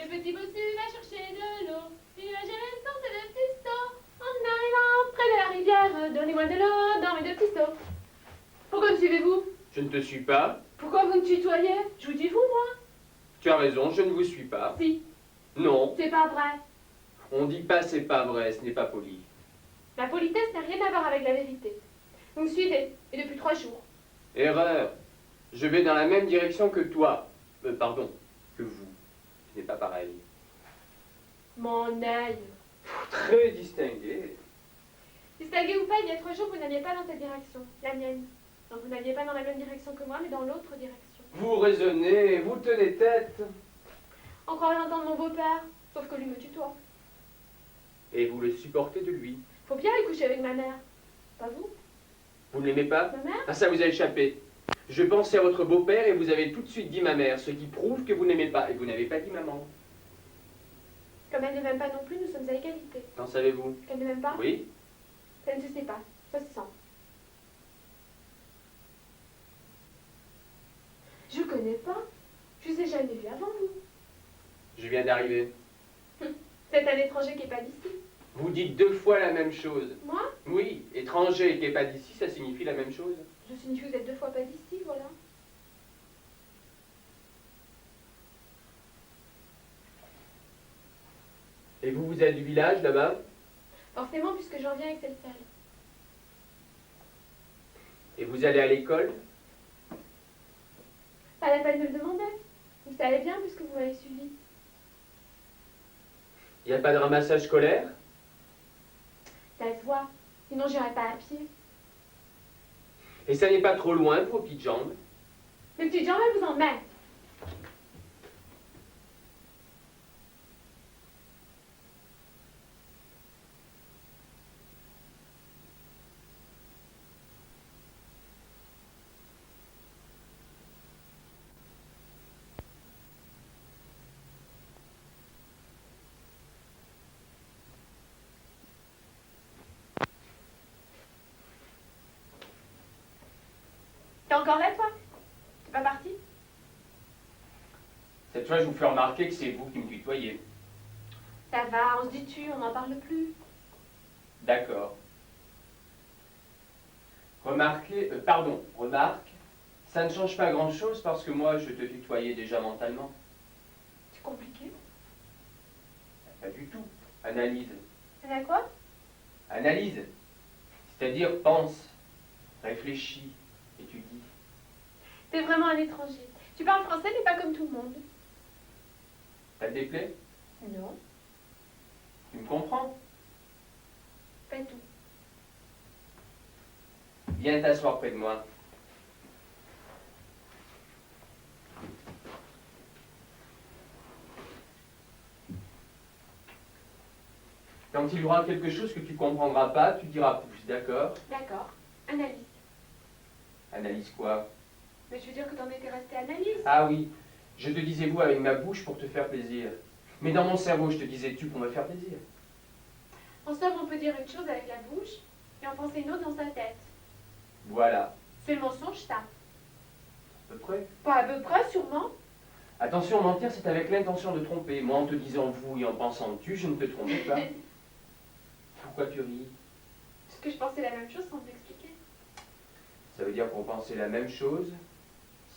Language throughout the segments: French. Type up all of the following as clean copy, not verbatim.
petit bossu va chercher de l'eau. Il va gérer une sorte de petits seaux. En arrivant près de la rivière, donnez-moi de l'eau dans mes deux petits seaux. Pourquoi me suivez-vous? Je ne te suis pas. Pourquoi vous me tutoyez? Je vous dis vous, moi? Tu as raison, je ne vous suis pas. Si. Non. C'est pas vrai. On dit pas c'est pas vrai, ce n'est pas poli. La politesse n'a rien à voir avec la vérité. Vous me suivez, et depuis 3 jours. Erreur. Je vais dans la même direction que toi. Pardon, que vous. Ce n'est pas pareil. Mon œil. Très distingué. Distingué ou pas, il y a 3 jours, vous n'alliez pas dans cette direction, la mienne. Donc vous n'alliez pas dans la même direction que moi, mais dans l'autre direction. Vous raisonnez, vous tenez tête. Encore l'entendre mon beau-père, sauf que lui me tutoie. Et vous le supportez de lui. Faut bien aller coucher avec ma mère. Pas vous? Vous ne l'aimez pas? Ma mère? Ah, ça vous a échappé. Je pensais à votre beau-père et vous avez tout de suite dit ma mère, ce qui prouve que vous n'aimez pas. Et vous n'avez pas dit maman. Comme elle ne m'aime pas non plus, nous sommes à égalité. Qu'en savez-vous? Qu'elle ne m'aime pas? Oui? Ça ne se sait pas, ça se sent. Je connais pas. Je vous ai jamais vu avant vous. Je viens d'arriver. C'est un étranger qui n'est pas d'ici. Vous dites 2 fois la même chose. Moi? Oui, étranger qui n'est pas d'ici, ça signifie la même chose. Je signifie que vous êtes 2 fois pas d'ici, voilà. Et vous êtes du village là-bas? Forcément, puisque j'en viens avec celle salle. Et vous allez à l'école? Pas la peine de le demander. Vous savez bien puisque vous m'avez suivi. Il n'y a pas de ramassage scolaire? Ça se voit. Sinon, j'irai pas à pied. Et ça n'est pas trop loin pour vos petites jambes? Mes petites jambes, elles vous en mettent. T'es encore là, toi? T'es pas parti? Cette fois, je vous fais remarquer que c'est vous qui me tutoyez. Ça va, on se dit tu, on n'en parle plus. D'accord. Remarque, ça ne change pas grand-chose parce que moi, je te tutoyais déjà mentalement. C'est compliqué. Pas du tout. Analyse. Ça va quoi? Analyse. C'est-à-dire pense, réfléchis, étudie. T'es vraiment un étranger. Tu parles français, mais pas comme tout le monde. Ça te déplaît? Non, Tu me comprends? pas tout. Viens t'asseoir près de moi. Quand il y aura quelque chose que tu comprendras pas, tu diras pouce, d'accord? D'accord. Analyse. Analyse quoi? Mais je veux dire que t'en étais resté analyse. Ah oui, je te disais vous avec ma bouche pour te faire plaisir. Mais dans mon cerveau, je te disais tu pour me faire plaisir. En somme, on peut dire une chose avec la bouche et en penser une autre dans sa tête. Voilà, C'est le mensonge, ça. à peu près. Pas à peu près, sûrement. Attention, mentir, c'est avec l'intention de tromper. Moi, en te disant vous et en pensant tu, je ne te trompais pas. Pourquoi tu ris? Parce que je pensais la même chose sans t'expliquer. Ça veut dire qu'on pensait la même chose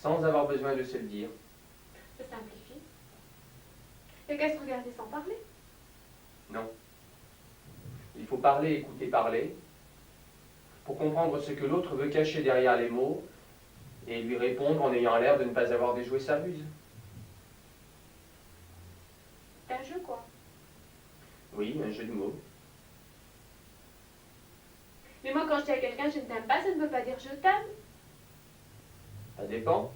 sans avoir besoin de se le dire. Ça simplifie. Et qu'à se regarder sans parler. Non. Il faut parler, écouter, parler, pour comprendre ce que l'autre veut cacher derrière les mots et lui répondre en ayant l'air de ne pas avoir déjoué sa ruse. C'est un jeu, quoi. Oui, un jeu de mots. Mais moi, quand je dis à quelqu'un je ne t'aime pas, ça ne veut pas dire je t'aime. Ça dépend.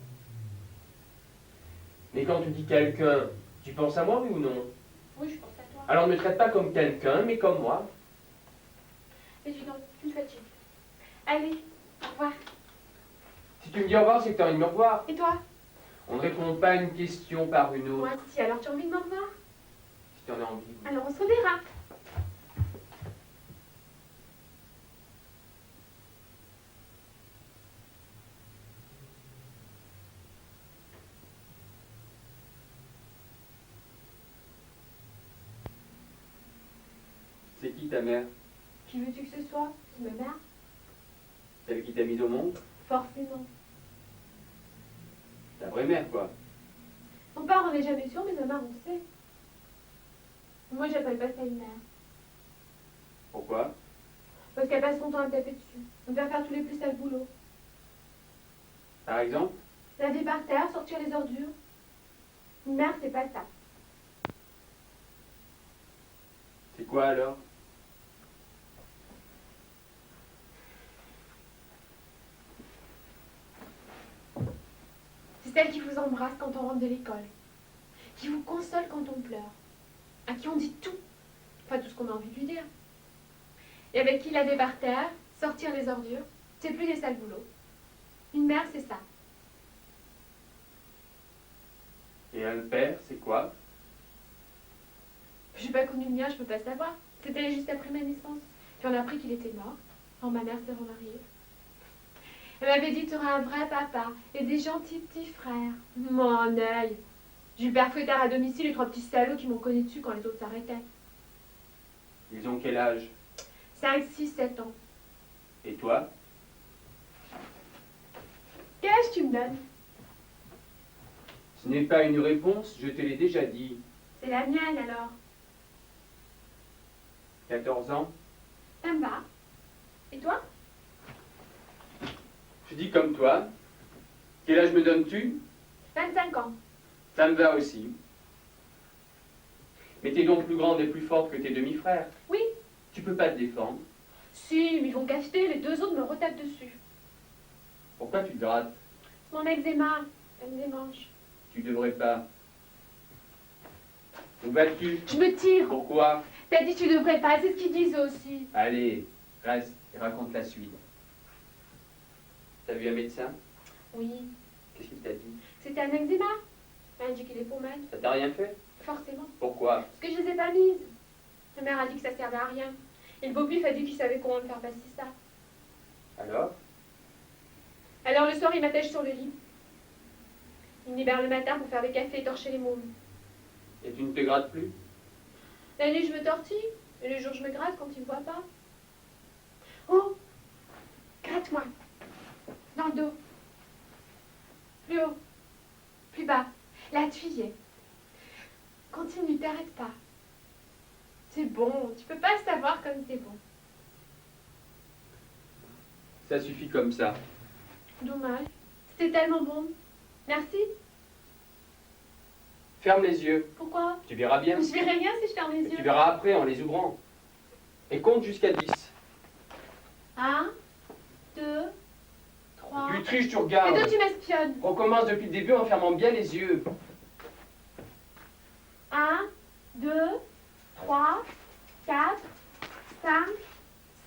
Mais quand tu dis quelqu'un, tu penses à moi, oui ou non? Oui, je pense à toi. Alors ne me traite pas comme quelqu'un, mais comme moi. Et dis donc, tu me fatigues. Allez, au revoir. Si tu me dis au revoir, c'est que tu as envie de me revoir. Et toi? On ne répond pas à une question par une autre. Moi, si, alors tu as envie de me revoir? Si tu en as envie. Alors on se reverra. qui ta mère? Qui veux-tu que ce soit? C'est ma mère? Celle qui t'a mise au monde? Forcément. Ta vraie mère, quoi. Son père, on n'est jamais sûr, mais ma mère, on sait. Moi, j'appelle pas ça une mère. Pourquoi? Parce qu'elle passe son temps à me taper dessus. On doit faire tous les plus sales boulots. Par exemple? Laver par terre, sortir les ordures. Une mère, c'est pas ça. C'est quoi alors? C'est celle qui vous embrasse quand on rentre de l'école. Qui vous console quand on pleure. À qui on dit tout. Enfin, tout ce qu'on a envie de lui dire. Et avec qui laver par terre, sortir les ordures, c'est plus des sales boulots. Une mère, c'est ça. Et un père, c'est quoi? J'ai pas connu le mien, je peux pas savoir. C'était juste après ma naissance. Puis on a appris qu'il était mort. Quand ma mère s'est remariée. Elle m'avait dit, tu auras un vrai papa et des gentils petits frères. Mon œil. J'ai eu le père fouettard à domicile et 3 petits salauds qui m'ont cogné dessus quand les autres s'arrêtaient. Ils ont quel âge? 5, 6, 7 ans. Et toi? Quel âge tu me donnes? Ce n'est pas une réponse, je te l'ai déjà dit. C'est la mienne alors. 14 ans? Ça me va. Et toi? Je dis comme toi. Quel âge me donnes-tu? 25 ans. Ça me va aussi. Mais t'es donc plus grande et plus forte que tes demi-frères. Oui. Tu peux pas te défendre. Si, mais ils vont cacheter, les 2 autres me retapent dessus. Pourquoi tu te grattes? Mon eczéma, ça me démange. Tu devrais pas. Où vas-tu? Je me tire. Pourquoi? T'as dit tu devrais pas, c'est ce qu'ils disent aussi. Allez, reste et raconte la suite. T'as vu un médecin? Oui. Qu'est-ce qu'il t'a dit? C'était un eczéma. Elle a dit qu'il est pommade. Ça t'a rien fait? Forcément. Pourquoi? Parce que je les ai pas mises. Ma mère a dit que ça servait à rien. Et le beau-pif a dit qu'il savait comment me faire passer ça. Alors? Alors le soir, il m'attache sur le lit. Il me libère le matin pour faire des cafés et torcher les mômes. Et tu ne te grattes plus? La nuit, je me tortille. Et le jour, je me gratte quand il me voit pas. Oh! Gratte-moi. Dans le dos. Plus haut. Plus bas. Là, tu y es. Continue, t'arrête pas. C'est bon. Tu peux pas savoir comme c'est bon. Ça suffit comme ça. Dommage. C'était tellement bon. Merci. Ferme les yeux. Pourquoi? Tu verras bien. Je verrai rien si je ferme les Et yeux. tu verras après en les ouvrant. Et compte jusqu'à 10. 1, 2, 3. Tu triches, tu Et toi, regardes. tu m'espionnes. Recommence depuis le début en fermant bien les yeux. 1, 2, 3, 4, 5,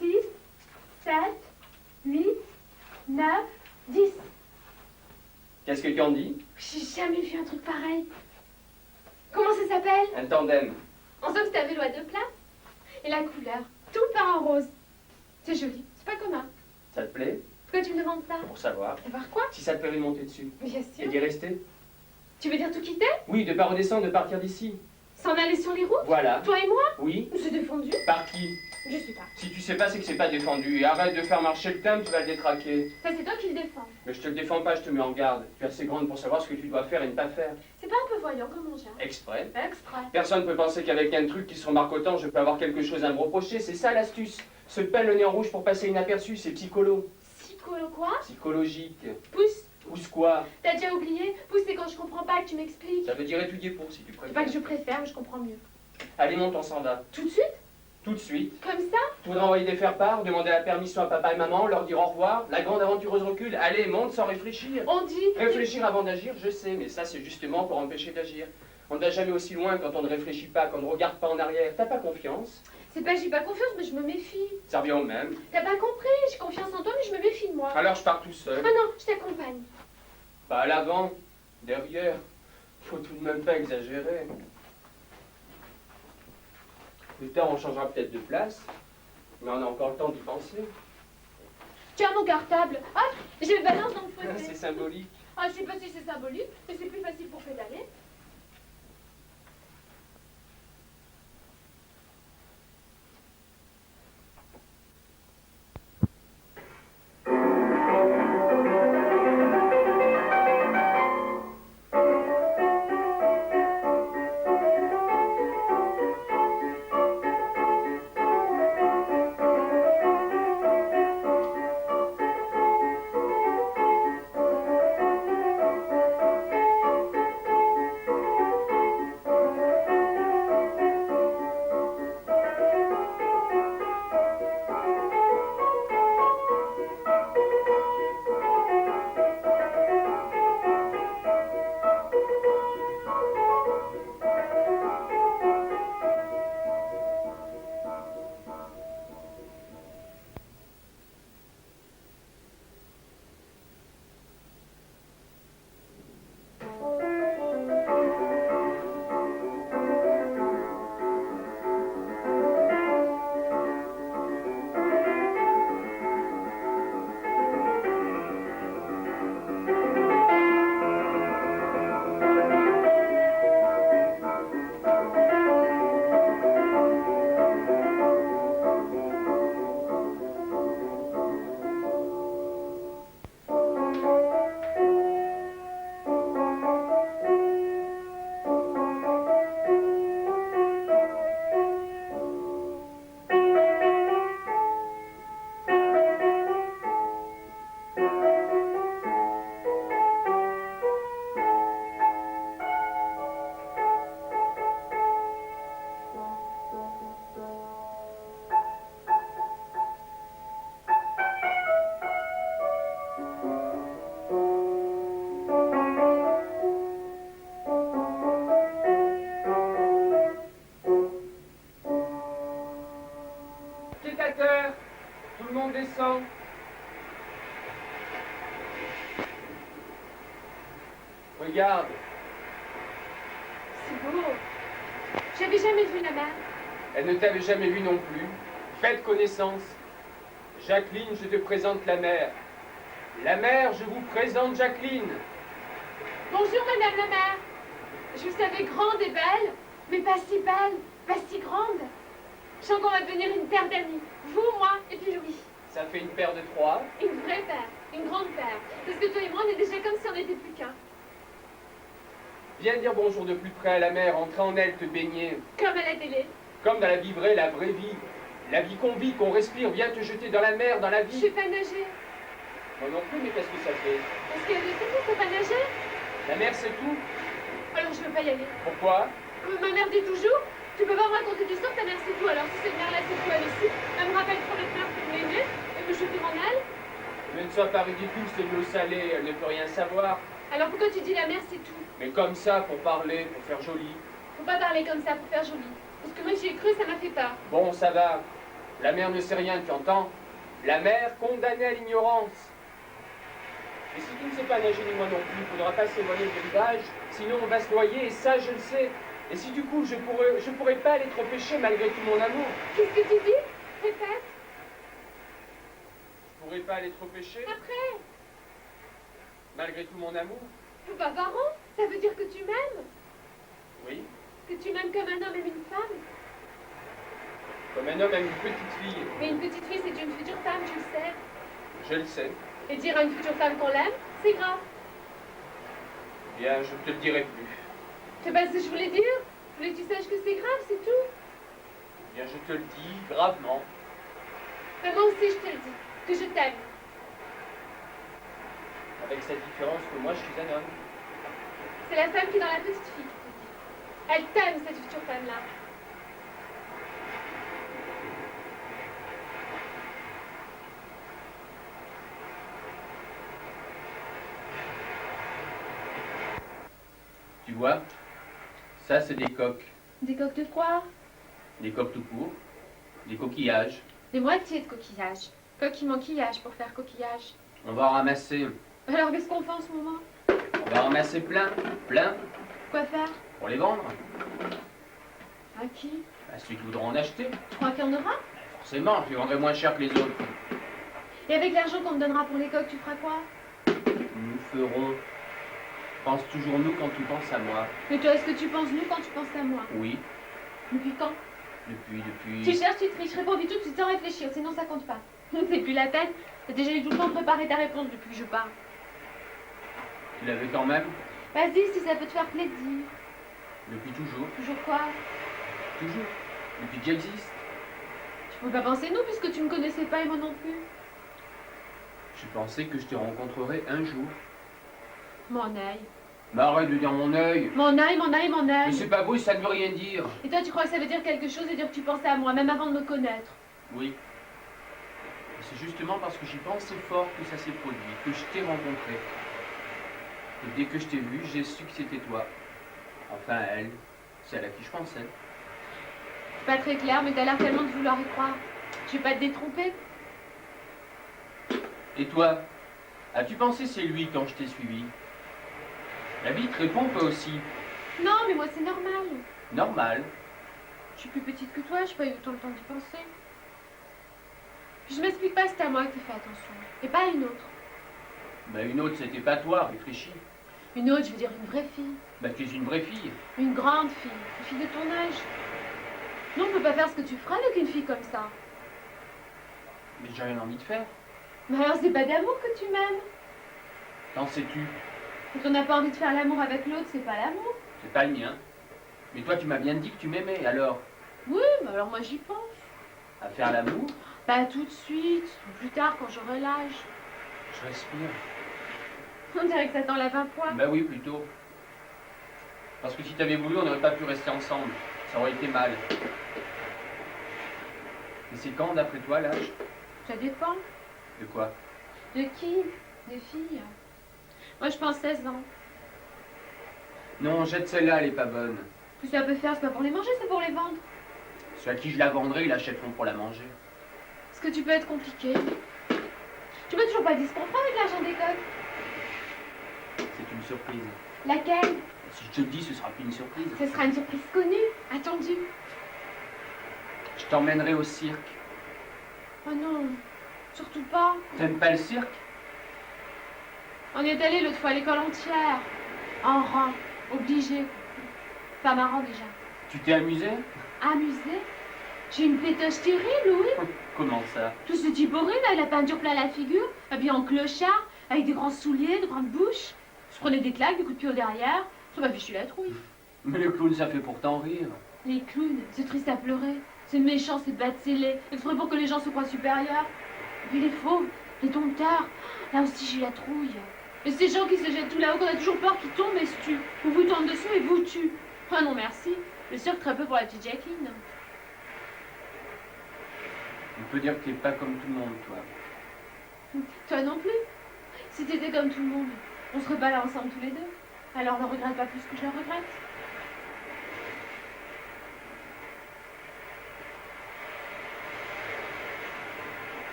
6, 7, 8, 9, 10. Qu'est-ce que tu en dis? J'ai jamais vu un truc pareil. Comment ça s'appelle? Un tandem. En somme, c'est un vélo à 2 places. Et la couleur, tout peint en rose. C'est joli, c'est pas commun. Ça te plaît? Pourquoi tu me demandes ça? Pour savoir. Savoir quoi? Si ça te plairait de monter dessus. Bien Et sûr. d'y rester? Tu veux dire tout quitter? Oui, de pas redescendre, de partir d'ici. S'en aller sur les routes? Voilà. Toi et moi? Oui. C'est défendu? Par qui? Je sais pas. Si tu sais pas, c'est que c'est pas défendu. Et arrête de faire marcher le thème, tu vas le détraquer. Ça, c'est toi qui le défends. Mais je te le défends pas, je te mets en garde. Tu es assez grande pour savoir ce que tu dois faire et ne pas faire. C'est pas un peu voyant comme mon chien? Exprès. Exprès. Personne ne peut penser qu'avec un truc qui se remarque autant, je peux avoir quelque chose à me reprocher. C'est ça l'astuce. Se peindre le nez en rouge pour passer inaperçu, c'est psycholo. Psycholo quoi? Psychologique. Pousse. Pousse quoi? T'as déjà oublié? Pousse, c'est quand je comprends pas et que tu m'expliques. Ça veut dire étudier pour, si tu C'est pas préfères. que je préfère, mais je comprends mieux. Allez, monte, on s'en va. Tout de suite? Tout de suite. Comme ça? Tu voudrais envoyer des faire-part, demander la permission à papa et maman, leur dire au revoir. La grande aventureuse recule. Allez, monte sans réfléchir. On dit... Réfléchir avant d'agir, je sais, mais ça c'est justement pour empêcher d'agir. On ne va jamais aussi loin quand on ne réfléchit pas, quand on ne regarde pas en arrière. T'as pas confiance? C'est pas que j'ai pas confiance, mais je me méfie. Ça revient au même. T'as pas compris? J'ai confiance en toi, mais je me méfie de moi. Alors je pars tout Ah seul. non, je t'accompagne. Pas à l'avant, derrière. Faut tout de même pas exagérer. Plus tard on changera peut-être de place, mais on a encore le temps d'y penser. Tiens mon cartable. Ah, je le balance dans le fauteuil. C'est symbolique. Ah, je sais pas si c'est symbolique, mais c'est plus facile pour pédaler. Regarde. C'est beau. J'avais jamais vu la mer. Elle ne t'avait jamais vu non plus. Faites connaissance. Jacqueline, je te présente la mère. La mère, je vous présente Jacqueline. Bonjour, madame la mère. Je vous savais grande et belle, mais pas si belle, pas si grande. Je sens qu'on va devenir une paire d'amis. Vous, moi, et puis Louis. Ça fait une paire de trois. Une vraie paire, une grande paire. Parce que toi et moi, on est déjà comme si on n'était plus qu'un. Viens dire bonjour de plus près à la mer, entrer en elle, te baigner. Comme à la télé. Comme dans la vie vraie, la vraie vie. La vie qu'on vit, qu'on respire, viens te jeter dans la mer, dans la Je vie. sais pas nager. Moi non plus, mais qu'est-ce que ça fait? Parce que c'est tout, faut pas nager. La mer, c'est tout. Alors je veux pas y aller. Pourquoi? Ma mère dit toujours, tu peux pas me raconter du sort, ta mère c'est tout. Alors si cette mère-là c'est tout, elle aussi. Elle me rappelle trop notre mère pour m'aimer et me jeter en elle. Mais ne sois pas ridicule, c'est de l'eau salée, elle ne peut rien savoir. Alors pourquoi tu dis la mère c'est tout? Mais comme ça, pour parler, pour faire joli. Faut pas parler comme ça pour faire joli. Parce que moi j'y ai cru, ça m'a fait peur. Bon, ça va. La mère ne sait rien, tu entends? La mère condamnée à l'ignorance. Et si tu ne sais pas nager ni moi non plus, il ne faudra pas s'éloigner du rivage, sinon on va se noyer, et ça je le sais. Et si du coup je pourrais pas aller trop pêcher malgré tout mon amour. Qu'est-ce que tu dis? Répète. Je pourrais pas aller trop pêcher Après. malgré tout mon amour. Bah Baron, ça veut dire que tu m'aimes. Oui, Que tu m'aimes comme un homme aime une femme. comme un homme aime une petite fille. Mais une petite fille c'est une future femme, tu le sais. Je le sais. Et dire à une future femme qu'on l'aime, c'est grave. Bien, je ne te le dirai plus. C'est pas ce que je voulais dire. Je voulais que tu saches que c'est grave, c'est tout. Bien, je te le dis gravement. Mais moi aussi je te le dis, que je t'aime. Avec cette différence que moi je suis un homme. C'est la femme qui est dans la petite fille qui te dit. Elle t'aime, cette future femme-là. Tu vois, ça c'est des coques. Des coques de quoi? Des coques tout court. Des coquillages. Des moitiés de coquillage. Coquille manquillage pour faire coquillage. On va en ramasser. Alors qu'est-ce qu'on fait en ce moment? On va en ramasser plein. Plein. Quoi faire? Pour les vendre. À qui? À ceux qui voudront en acheter. Tu crois qu'il y en aura? Forcément, je les vendrai moins cher que les autres. Et avec l'argent qu'on me donnera pour les coques, tu feras quoi? Nous ferons. Pense toujours nous quand tu penses à moi. Mais toi, est-ce que tu penses nous quand tu penses à moi? Oui. Depuis quand? Depuis. Tu cherches, tu triches, réponds vite tout de suite sans réfléchir, sinon ça compte pas. C'est plus la peine. T'as déjà eu tout le temps de préparer ta réponse depuis que je parle. Tu l'avais quand même. Vas-y, si ça peut te faire plaisir. Depuis toujours. Toujours quoi? Toujours. Depuis que j'existe. Tu peux pas penser nous puisque tu me connaissais pas et moi non plus. Je pensais que je te rencontrerais un jour. Mon œil. Mais arrête de dire mon œil. Mon œil, mon œil, mon Mais œil. c'est pas beau, ça ne veut rien dire. Et toi, tu crois que ça veut dire quelque chose et dire que tu pensais à moi, même avant de me connaître? Oui. Et c'est justement parce que j'y pensais fort que ça s'est produit, que je t'ai rencontré. Et dès que je t'ai vu, j'ai su que c'était toi. Enfin, elle. Celle à qui je pensais. C'est pas très clair, mais t'as l'air tellement de vouloir y croire. Je vais pas te détromper. Et toi, as-tu pensé c'est lui quand je t'ai suivi? La vie te répond toi aussi. Non, mais moi, c'est normal. Normal. Je suis plus petite que toi, j'ai pas eu autant le temps d'y penser. Puis je m'explique pas, c'était à moi que t'as fait attention. Et pas à une autre. Bah une autre, c'était pas toi, réfléchis. Une autre, je veux dire une vraie fille. Bah tu es une vraie fille. Une grande fille. Une fille de ton âge. Non, on peut pas faire ce que tu feras avec une fille comme ça. Mais j'ai rien envie de faire. Mais alors, c'est pas d'amour que tu m'aimes. Qu'en sais-tu? Quand on n'a pas envie de faire l'amour avec l'autre, c'est pas l'amour. C'est pas le mien. Mais toi, tu m'as bien dit que tu m'aimais, alors? Oui, mais alors moi j'y pense. À faire l'amour? Pas tout de suite, ou plus tard quand j'aurai l'âge. Je respire. On dirait que ça t'enlève un poids. Bah oui, plutôt. Parce que si t'avais voulu, on n'aurait pas pu rester ensemble. Ça aurait été mal. Et c'est quand, d'après toi, l'âge? Ça dépend. De quoi? De qui? Des filles. Moi je pense 16 ans. Non, jette celle-là, elle est pas bonne. Tout ça peut faire, c'est pas pour les manger, c'est pour les vendre. Ceux à qui je la vendrai, ils l'achèteront pour la manger. Est-ce que tu peux être compliqué? Tu peux toujours pas dire ce qu'on fera avec l'argent des coques. C'est une surprise. Laquelle? Si je te le dis, ce sera plus une surprise. Ce sera une surprise connue, attendue. Je t'emmènerai au cirque. Oh non, surtout pas. T'aimes pas le cirque? On y est allé l'autre fois à l'école entière. En rang, obligé. Pas marrant déjà. Tu t'es amusé? Amusé? J'ai une pétoche terrible, oui. Comment ça? Tout ce type horrible avec la peinture plein la figure, habillé en clochard, avec des grands souliers, de grandes bouches. Je prenais des claques, des coups de pied au derrière. Ça m'a fichu la trouille. Mais le clown, ça fait pourtant rire. Les clowns, c'est triste à pleurer. C'est méchant, c'est bas de scellé. Exprès pour que les gens se croient supérieurs. Et puis les fauves, les dompteurs. Là aussi, j'ai la trouille. Et ces gens qui se jettent tout là-haut, qu'on a toujours peur qu'ils tombent et se tuent. Ou vous tombent dessous et vous tuent. Ah non, merci. Le cirque, très peu pour la petite Jacqueline. On peut dire que t'es pas comme tout le monde, toi. Toi non plus. Si t'étais comme tout le monde, on serait pas là ensemble tous les deux. Alors ne regrette pas plus que je le regrette.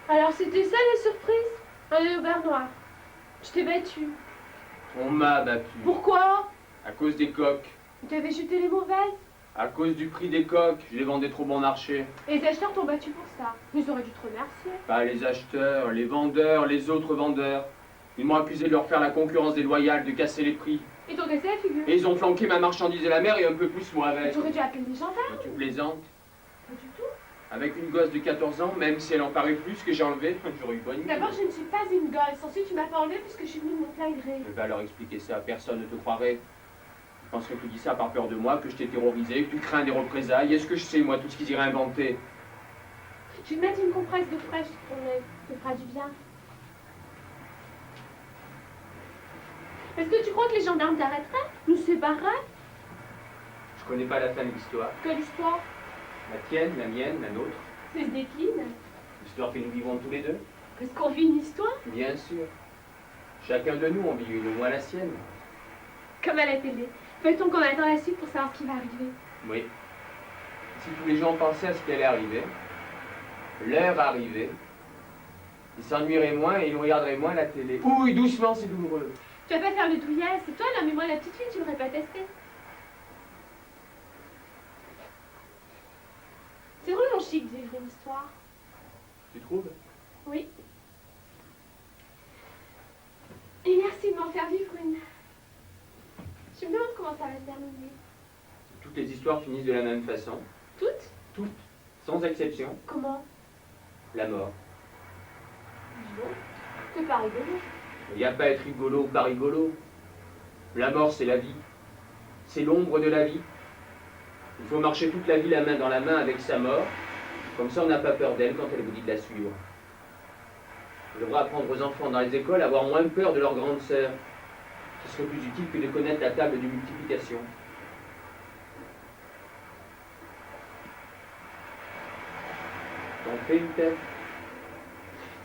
Alors c'était ça la surprise? Un œil au beurre noir. Je t'ai battu. On m'a battu. Pourquoi? À cause des coques. Tu avais jeté les mauvaises. À cause du prix des coques, je les vendais trop bon marché. Et les acheteurs t'ont battu pour ça. Ils auraient dû te remercier. Pas les acheteurs, les vendeurs, les autres vendeurs. Ils m'ont accusé de leur faire la concurrence déloyale, de casser les prix. Ils t'ont cassé la figure. Et ils ont flanqué ma marchandise de la mer et un peu plus moi Et avec. tu aurais dû appeler des gendarmes. Tu plaisantes? Pas du tout. Avec une gosse de 14 ans, même si elle en paraît plus que j'ai enlevé, j'aurais eu bonne idée. D'abord, je ne suis pas une gosse. Ensuite, tu m'as pas enlevé puisque je suis venue de mon plein gré. Je vais leur expliquer ça, personne ne te croirait. Je penserais que tu dis ça par peur de moi, que je t'ai terrorisé, que tu crains des représailles. Est-ce que je sais, moi, tout ce qu'ils iraient inventer? Je vais te mettre une compresse de fraîche sur ton œil. Ça te fera du bien. Est-ce que tu crois que les gendarmes t'arrêteraient? Nous sépareraient? Je connais pas la fin de l'histoire. Quelle histoire? La tienne, la mienne, la nôtre. Ça se décline. L'histoire que nous vivons tous les deux. Est-ce qu'on vit une histoire? Bien sûr. Chacun de nous en vit une, au moins la sienne. Comme à la télé. Fait-on qu'on attend la suite pour savoir ce qui va arriver? Oui. Si tous les gens pensaient à ce qui allait arriver, l'heure arrivée, ils s'ennuieraient moins et ils regarderaient moins la télé. Ouh, doucement, c'est douloureux. Tu vas pas faire le douillet, c'est toi là, mais moi la petite fille, tu l'aurais pas testé. C'est vraiment chic de vivre une histoire. Tu trouves? Oui. Et merci de m'en faire vivre une. Je me demande comment ça va se terminer. Toutes les histoires finissent de la même façon. Toutes? Toutes, sans exception. Comment? La mort. Dis donc, c'est pas rigolo. Il n'y a pas à être rigolo ou pas rigolo. La mort, c'est la vie. C'est l'ombre de la vie. Il faut marcher toute la vie la main dans la main avec sa mort. Comme ça, on n'a pas peur d'elle quand elle vous dit de la suivre. On devrait apprendre aux enfants dans les écoles à avoir moins peur de leur grande sœur. Ce serait plus utile que de connaître la table de multiplication. T'en fais une tête?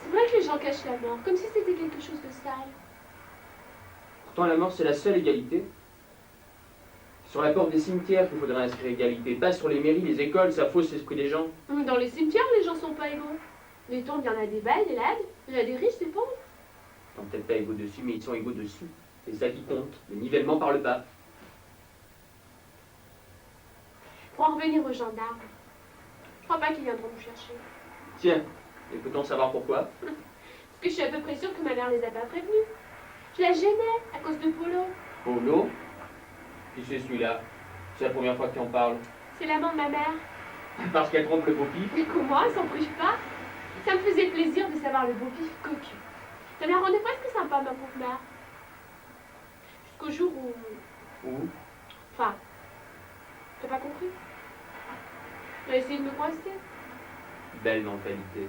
C'est vrai que les gens cachent la mort, comme si c'était quelque chose de sale. Pourtant, la mort, c'est la seule égalité. Sur la porte des cimetières qu'il faudrait inscrire égalité, pas sur les mairies, les écoles, ça fausse l'esprit des gens. Dans les cimetières, les gens sont pas égaux. Les tombes, il y en a des belles, des laides, il y en a des riches, des pauvres. Ils sont peut-être pas égaux dessus, mais ils sont égaux dessous. C'est ça qui compte, le nivellement par le bas. Pour en revenir aux gendarmes, je crois pas qu'ils viendront nous chercher. Tiens, et peut-on savoir pourquoi? Parce que je suis à peu près sûre que ma mère les a pas prévenus. Je la gênais à cause de Polo. Polo? Qui c'est celui-là? C'est la première fois que tu en parles. C'est l'amant de ma mère. Parce qu'elle trompe le beau pif? Et comment, elle s'en prive pas. Ça me faisait plaisir de savoir le beau pif cocu. Ça me la rendait presque sympa, ma pauvre mère. Jusqu'au jour où... Où? Enfin, T'as pas compris? Tu as essayé de me coincer. Belle mentalité.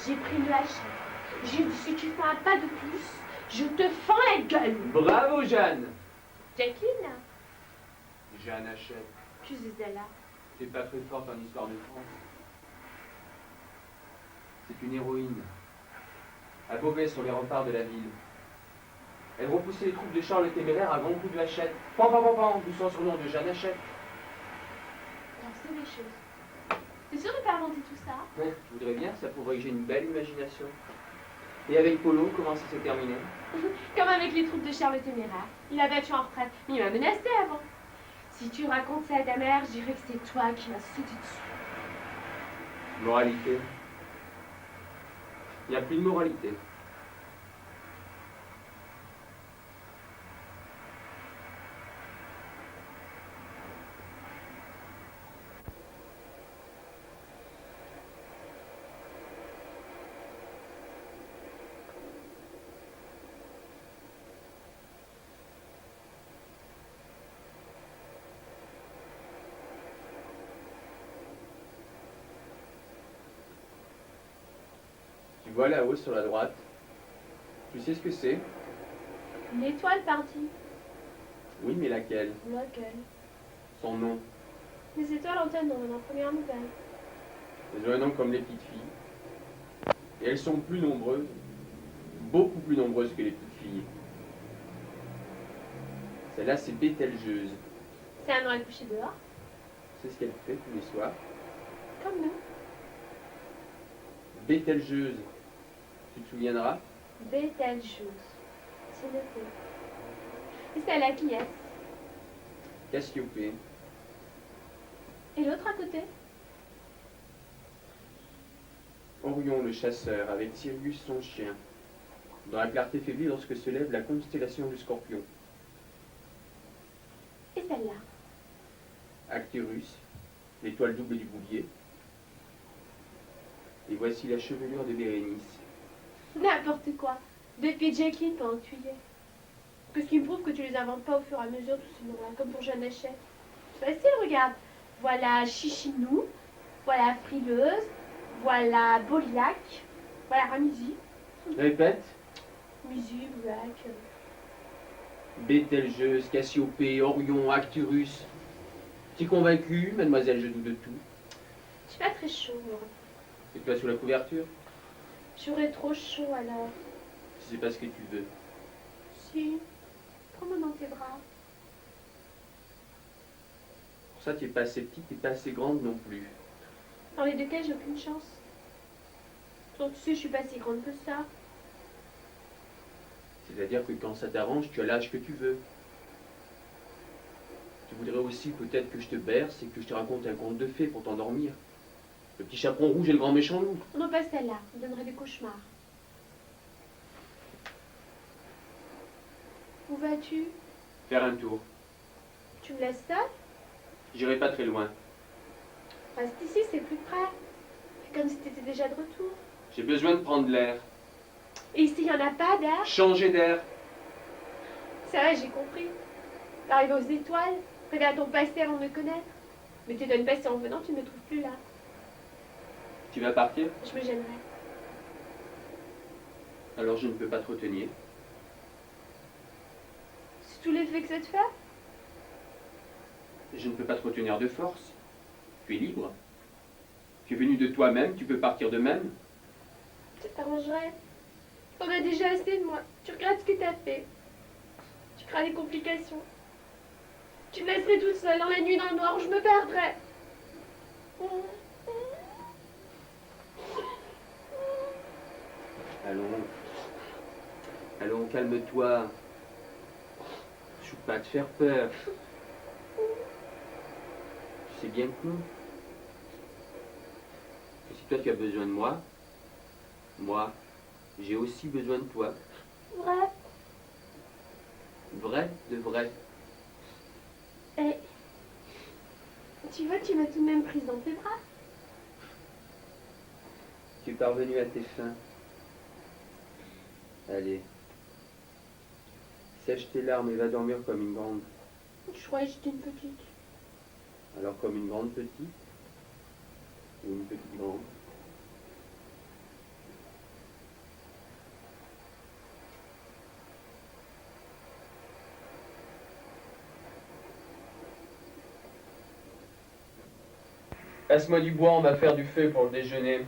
J'ai pris le hachette. J'ai dit, si tu fais un pas de plus, je te fends la gueule. Bravo, Jeanne. Jacqueline, Jeanne achète. tu es là. T'es pas très forte en histoire de France. C'est une héroïne. À Beauvais, sur les remparts de la ville. Elle repoussait les troupes de Charles le Téméraire à grands coups de hachette. Pam, pam, pam, pam, d'où son surnom de Jeanne Hachette. T'en sais des choses. T'es sûr de pas inventer tout ça? Ouais, je voudrais bien, ça prouverait que j'ai une belle imagination. Et avec Polo, comment ça s'est terminé? Comme avec les troupes de Charles le Téméraire. Il a battu en retraite, mais il m'a menacé avant. Si tu racontes ça à ta mère, je dirais que c'est toi qui m'as sauté dessus. Moralité. Il n'y a plus de moralité. Tu vois là-haut sur la droite. Tu sais ce que c'est? Une étoile partie. Oui, mais laquelle? Laquelle? Son nom. Les étoiles en tiennent dans la première nouvelle. Elles ont un nom comme les petites filles. Et elles sont plus nombreuses. Beaucoup plus nombreuses que les petites filles. Celle-là, c'est Bételgeuse. C'est un Noël couché dehors, C'est ce qu'elle fait tous les soirs. comme nous. Bételgeuse. Tu te souviendras? Bételgeuse. C'est noté. Et celle-là qui est? Cassiopée. Et l'autre à côté? Orion le chasseur, avec Sirius son chien. Dans la clarté faiblie lorsque se lève la constellation du Scorpion. Et celle-là? Actérus, l'étoile double du bouvier. Et voici la chevelure de Bérénice. N'importe quoi. Depuis Jacqueline pendant que tu y es. Que ce qui me prouve que tu les inventes pas au fur et à mesure, tous ces noms-là, comme pour Jeanne Hachette. C'est facile, regarde. Voilà Chichinou, voilà Frileuse, voilà Boliac, voilà Ramisi. Répète. Musi, Boliac. Bételgeuse, Cassiopée, Orion, Actérus. T'es convaincu, mademoiselle, je doute de tout. Je suis pas très chaud, moi. Et toi sous la couverture? J'aurais trop chaud alors. Si c'est pas ce que tu veux. Si. Prends-moi dans tes bras. Pour ça, tu n'es pas assez petite, tu n'es pas assez grande non plus. Dans les deux cas, j'ai aucune chance. Donc tu sais, je suis pas si grande que ça. C'est-à-dire que quand ça t'arrange, tu as l'âge que tu veux. Tu voudrais aussi peut-être que je te berce et que je te raconte un conte de fées pour t'endormir. Le petit chaperon rouge et le grand méchant loup. Non, pas celle-là. Ça me donnerait des cauchemars. Où vas-tu? Faire un tour. Tu me laisses seule? J'irai pas très loin. Reste ici, c'est plus près. Fais comme si t'étais déjà de retour. J'ai besoin de prendre l'air. Et ici, il n'y en a pas d'air? Changer d'air. Ça va, j'ai compris. T'arrives aux étoiles, regarde ton passé avant de me connaître. Mais tu donnes passer en venant, tu ne me trouves plus là. Tu vas partir? Je me gênerais. Alors je ne peux pas te retenir. C'est tout l'effet que ça te fait? Je ne peux pas te retenir de force. Tu es libre. Tu es venu de toi-même, tu peux partir de même. Ça t'arrangerait. T'en as déjà assez de moi. Tu regrettes ce que t'as fait. Tu crains les complications. Tu me laisserais toute seule dans la nuit, dans le noir, où je me perdrais. Allons. Allons, calme-toi. Je ne veux pas te faire peur. Tu sais bien que non. Et si toi tu as besoin de moi, j'ai aussi besoin de toi. Vrai. Vrai de vrai. Et tu vois, tu m'as tout de même prise dans tes bras. Tu es parvenu à tes fins. Allez. Sèche tes larmes et va dormir comme une grande. Je croyais que j'étais une petite. Alors comme une grande petite ou une petite grande? Passe-moi du bois, on va faire du feu pour le déjeuner.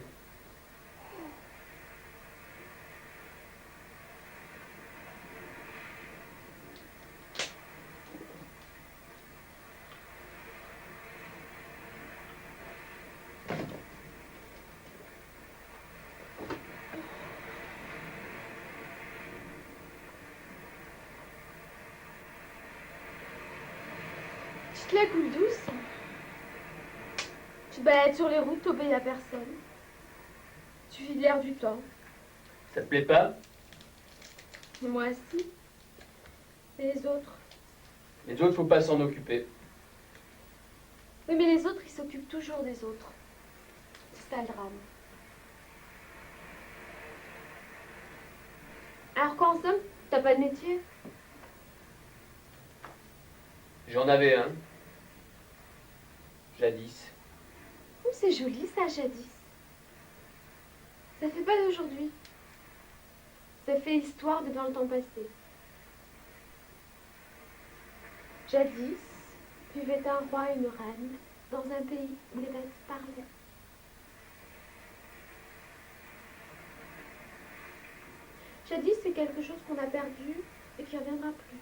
Tu te la coules douce. Tu te balades sur les routes, t'obéis à personne. Tu vis de l'air du temps. Ça te plaît pas? Et moi aussi. Et les autres? Les autres, faut pas s'en occuper. Oui, mais les autres, ils s'occupent toujours des autres. C'est ça le drame. Alors qu'en somme, t'as pas de métier? J'en avais un. Jadis. Oh, c'est joli ça, jadis. Ça fait pas d'aujourd'hui. Ça fait histoire de dans le temps passé. Jadis, vivait un roi et une reine dans un pays où les bêtes parlaient. Jadis, c'est quelque chose qu'on a perdu et qui reviendra plus.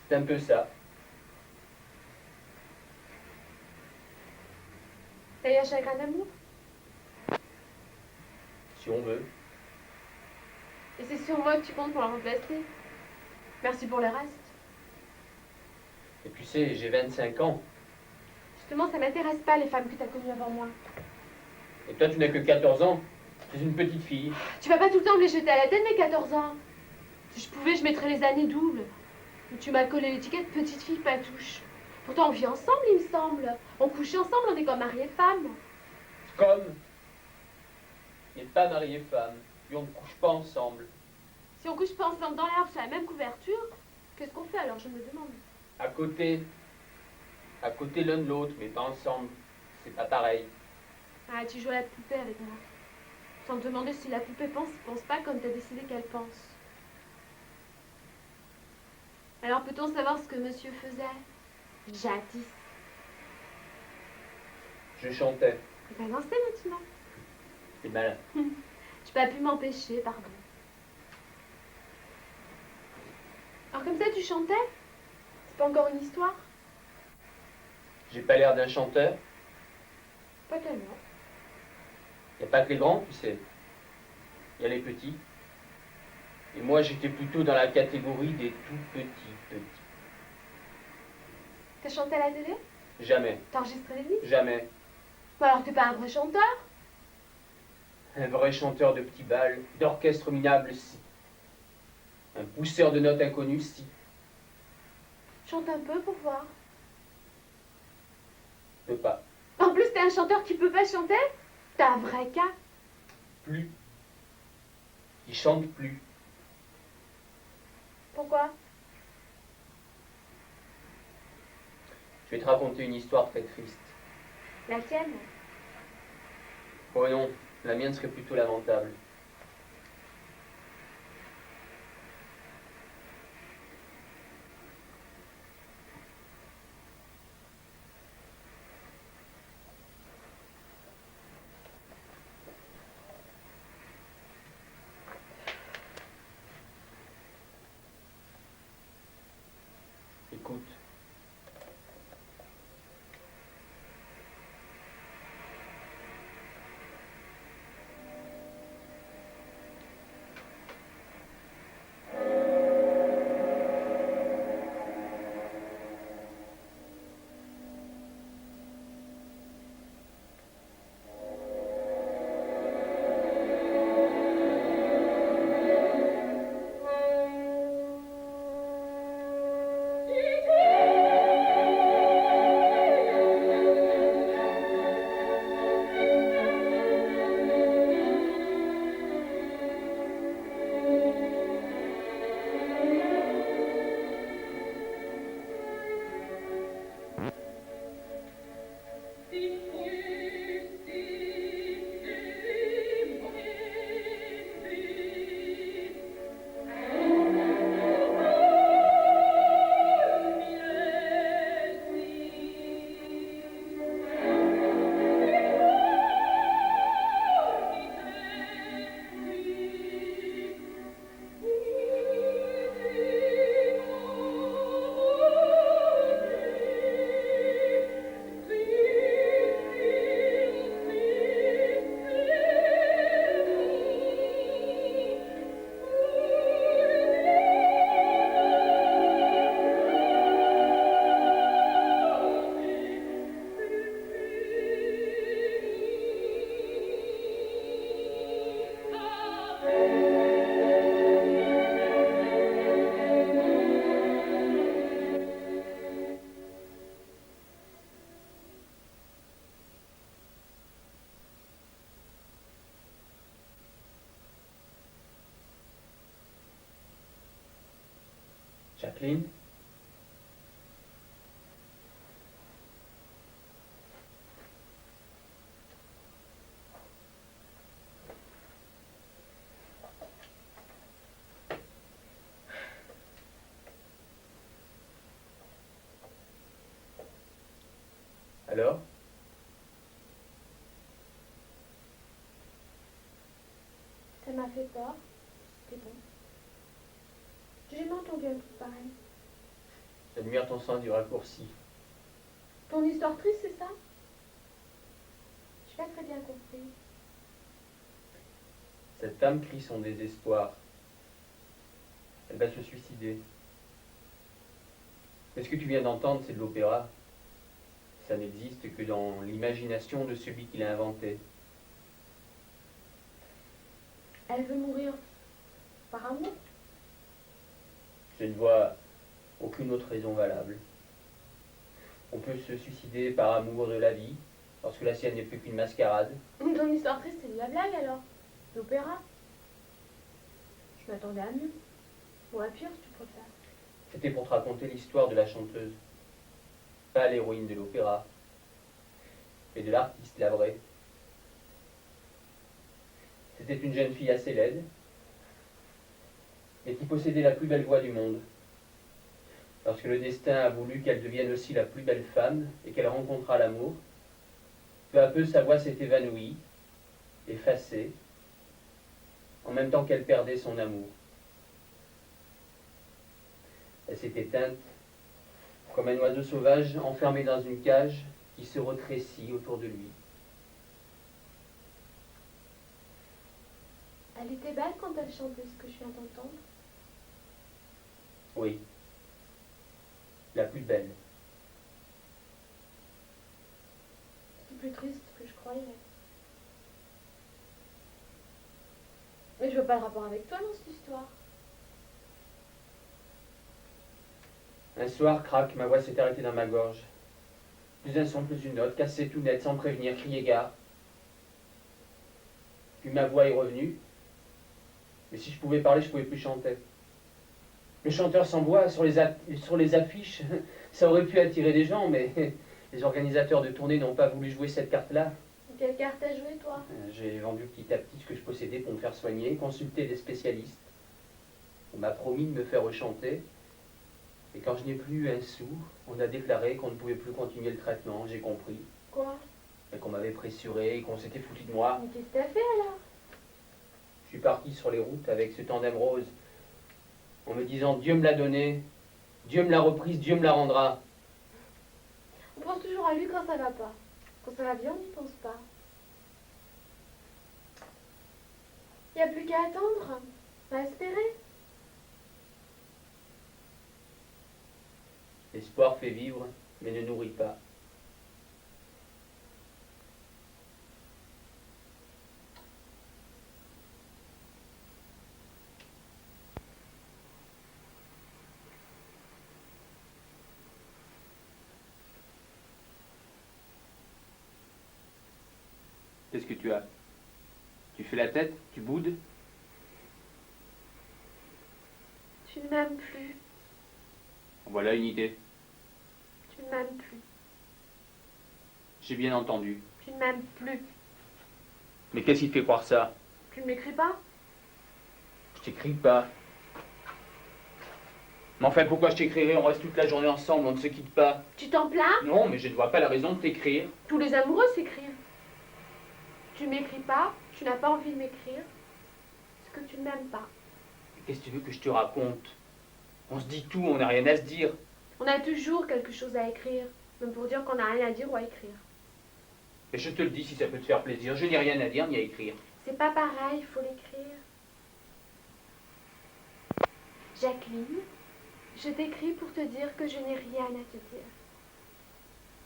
C'est un peu ça. T'as eu un chagrin d'amour? Si on veut. Et c'est sur moi que tu comptes pour la remplacer. Merci pour le reste. Et tu sais, j'ai 25 ans. Justement, ça m'intéresse pas les femmes que t'as connues avant moi. Et toi, tu n'as que 14 ans. Tu es une petite fille. Tu vas pas tout le temps me les jeter à la tête, mes 14 ans. Si je pouvais, je mettrais les années doubles. Mais tu m'as collé l'étiquette petite fille patouche. Pourtant, on vit ensemble, il me semble. On couche ensemble, on est comme mari et femme. Comme. Mais pas mari et femme. Et on ne couche pas ensemble. Si on couche pas ensemble dans l'arbre sur la même couverture, qu'est-ce qu'on fait alors, je me demande. À côté. À côté l'un de l'autre, mais pas ensemble. C'est pas pareil. Ah, tu joues à la poupée avec moi. Sans te demander si la poupée pense pas comme t'as décidé qu'elle pense. Alors peut-on savoir ce que monsieur faisait jadis? Je chantais. Ben non, c'est maintenant. C'est malin. Tu pas pu m'empêcher, pardon. Alors comme ça, tu chantais? C'est pas encore une histoire? J'ai pas l'air d'un chanteur. Pas tellement. Y a pas que les grands, tu sais. Y a les petits. Et moi, j'étais plutôt dans la catégorie des tout petits. T'as chanté à la télé? Jamais. T'as enregistré des disques? Jamais. Bah alors t'es pas un vrai chanteur? Un vrai chanteur de petits bals, d'orchestre minable, si. Un pousseur de notes inconnues, si. Chante un peu pour voir. Je peux pas. En plus, t'es un chanteur qui peut pas chanter? T'as un vrai cas. Plus. Il chante plus. Pourquoi? Je vais te raconter une histoire très triste. La tienne? Oh non, la mienne serait plutôt lamentable. Écoute. Jacqueline? Alors? Ça m'a fait peur. C'est bon. J'ai jamais entendu un truc pareil. J'admire ton sens du raccourci. Ton histoire triste, c'est ça? J'ai pas très bien compris. Cette femme crie son désespoir. Elle va se suicider. Mais ce que tu viens d'entendre, c'est de l'opéra. Ça n'existe que dans l'imagination de celui qui l'a inventé. Elle veut mourir par amour. Je ne vois aucune autre raison valable. On peut se suicider par amour de la vie, lorsque la sienne n'est plus qu'une mascarade. Ton histoire triste, c'est de la blague alors? L'opéra? Je m'attendais à mieux. Ou à pire, si tu préfères. C'était pour te raconter l'histoire de la chanteuse. Pas l'héroïne de l'opéra, mais de l'artiste, la vraie. C'était une jeune fille assez laide, mais qui possédait la plus belle voix du monde. Lorsque le destin a voulu qu'elle devienne aussi la plus belle femme et qu'elle rencontra l'amour, peu à peu sa voix s'est évanouie, effacée, en même temps qu'elle perdait son amour. Elle s'est éteinte comme un oiseau sauvage enfermé dans une cage qui se retrécit autour de lui. Elle était belle quand elle chantait ce que je viens d'entendre. Oui, la plus belle. C'est plus triste que je croyais. Mais je veux pas le rapport avec toi dans cette histoire. Un soir, crac, ma voix s'est arrêtée dans ma gorge. Plus un son, plus une note, cassée tout net, sans prévenir, crier gare. Puis ma voix est revenue. Mais si je pouvais parler, je pouvais plus chanter. Le chanteur sans voix, sur les affiches, ça aurait pu attirer des gens, mais les organisateurs de tournée n'ont pas voulu jouer cette carte-là. Quelle carte t'as joué, toi? J'ai vendu petit à petit ce que je possédais pour me faire soigner, consulter des spécialistes. On m'a promis de me faire rechanter. Et quand je n'ai plus un sou, on a déclaré qu'on ne pouvait plus continuer le traitement, j'ai compris. Quoi? Et qu'on m'avait pressuré et qu'on s'était foutu de moi. Mais qu'est-ce que t'as fait alors? Je suis parti sur les routes avec ce tandem rose, en me disant Dieu me l'a donné, Dieu me l'a reprise, Dieu me la rendra. On pense toujours à lui quand ça va pas. Quand ça va bien, on n'y pense pas. Y a plus qu'à attendre, à espérer. L'espoir fait vivre, mais ne nourrit pas. Qu'est-ce que tu as? Tu fais la tête? Tu boudes? Tu ne m'aimes plus. Voilà une idée. Tu ne m'aimes plus. J'ai bien entendu. Tu ne m'aimes plus. Mais qu'est-ce qui te fait croire ça? Tu ne m'écris pas? Je t'écris pas. Mais enfin, pourquoi je t'écrirais? On reste toute la journée ensemble, on ne se quitte pas. Tu t'en plains? Non, mais je ne vois pas la raison de t'écrire. Tous les amoureux s'écrivent. Tu m'écris pas, tu n'as pas envie de m'écrire. Parce que tu ne m'aimes pas. Qu'est-ce que tu veux que je te raconte? On se dit tout, on n'a rien à se dire. On a toujours quelque chose à écrire. Même pour dire qu'on n'a rien à dire ou à écrire. Et je te le dis si ça peut te faire plaisir. Je n'ai rien à dire ni à écrire. C'est pas pareil, il faut l'écrire. Jacqueline, je t'écris pour te dire que je n'ai rien à te dire.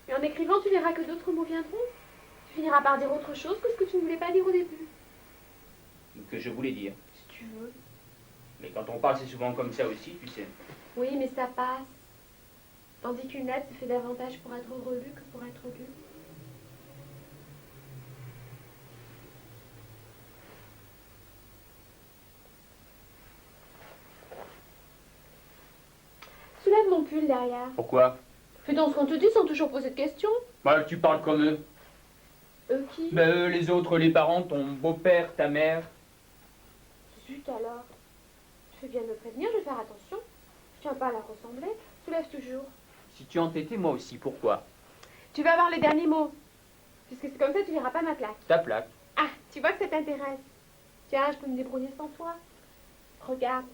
Mais en écrivant, tu verras que d'autres mots viendront. Tu finiras par dire autre chose que ce que tu ne voulais pas dire au début. Que je voulais dire. Si tu veux. Mais quand on parle, c'est souvent comme ça aussi, tu sais. Oui, mais ça passe. Tandis qu'une lettre se fait davantage pour être relue que pour être lue. ton pull derrière. Pourquoi? Fais donc ce qu'on te dit sans toujours poser de questions. Bah, tu parles comme eux. Eux qui? Ben, eux, les autres, les parents, ton beau-père, ta mère. Zut alors. Tu fais bien de me prévenir, je vais faire attention. Je tiens pas à la ressembler. Soulève toujours. Si tu entêtais, moi aussi, pourquoi? Tu vas avoir les derniers mots. Puisque c'est comme ça, tu liras pas ma plaque. Ta plaque. Ah, tu vois que ça t'intéresse. Tiens, je peux me débrouiller sans toi. Regarde.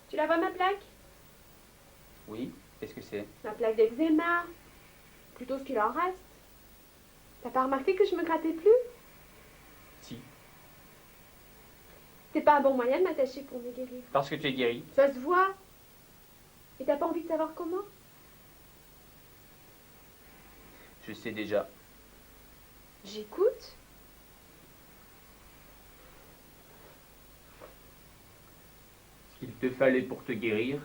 Tu la vois ma plaque? Oui, qu'est-ce que c'est? Ma plaque d'eczéma. Plutôt ce qu'il en reste. T'as pas remarqué que je me grattais plus? Si. C'est pas un bon moyen de m'attacher pour me guérir. Parce que tu es guéri. Ça se voit. Et t'as pas envie de savoir comment? Je sais déjà. J'écoute. Ce qu'il te fallait pour te guérir,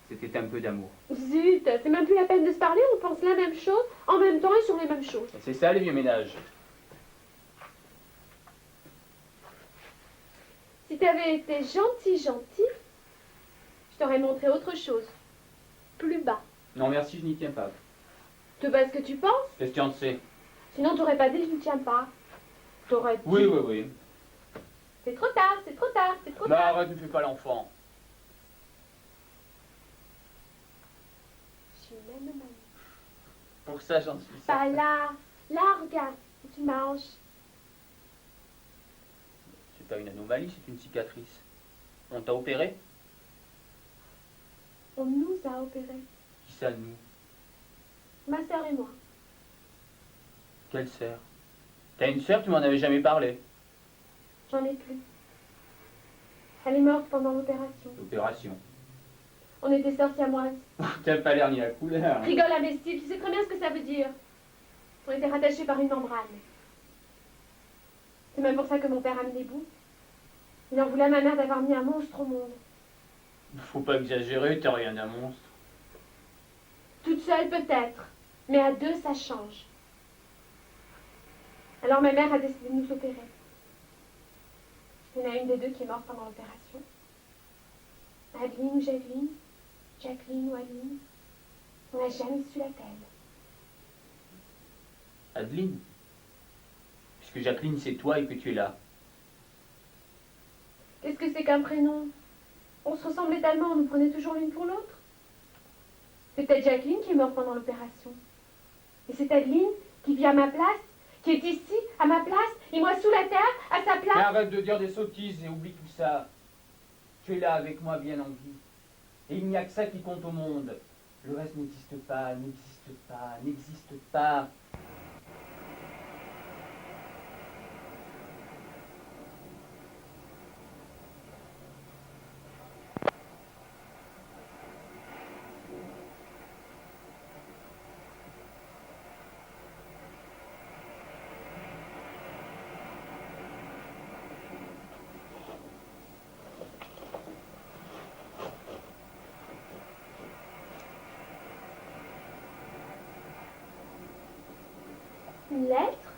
c'était un peu d'amour. Zut, c'est même plus la peine de se parler, on pense la même chose, en même temps et sur les mêmes choses. C'est ça, les vieux ménages. Si t'avais été gentil, je t'aurais montré autre chose. Plus bas. Non, merci, je n'y tiens pas. Te bats ce que tu penses, Qu'est-ce que tu en sais? sinon t'aurais pas dit je n'y tiens pas. T'aurais dit... Oui, oui, oui. C'est trop tard, c'est trop tard, c'est trop Bah, tard. arrête, ne fais pas l'enfant. Je suis même mal. Pour ça, j'en suis Pas certain. là. Là, regarde, où tu manges. C'est pas une anomalie, c'est une cicatrice. On t'a opéré? On nous a opérés. Qui ça, nous? Ma sœur et moi. Quelle sœur? T'as une sœur, tu m'en avais jamais parlé. J'en ai plus. Elle est morte pendant l'opération. L'opération. On était sortis à moi. T'as pas l'air ni la couleur. Rigole, imbécile, tu sais très bien ce que ça veut dire. On était rattachés par une membrane. C'est même pour ça que mon père a mis des bouts. Il en voulait à ma mère d'avoir mis un monstre au monde. Faut pas exagérer, t'as rien d'un monstre. Toute seule peut-être, mais à deux ça change. Alors ma mère a décidé de nous opérer. Il y en a une des deux qui est morte pendant l'opération. Adeline ou Jacqueline, Jacqueline ou Adeline, on n'a jamais su laquelle. Adeline. Puisque Jacqueline, c'est toi et que tu es là. Qu'est-ce que c'est qu'un prénom? On se ressemblait tellement, on nous prenait toujours l'une pour l'autre. C'est peut-être Jacqueline qui est morte pendant l'opération. Et c'est Adeline qui vit à ma place, qui est ici, à ma place, et moi sous la terre, à sa Mais place. arrête de dire des sottises et oublie tout ça. Tu es là avec moi bien en vie. Et il n'y a que ça qui compte au monde. Le reste n'existe pas, n'existe pas, n'existe pas. Une lettre?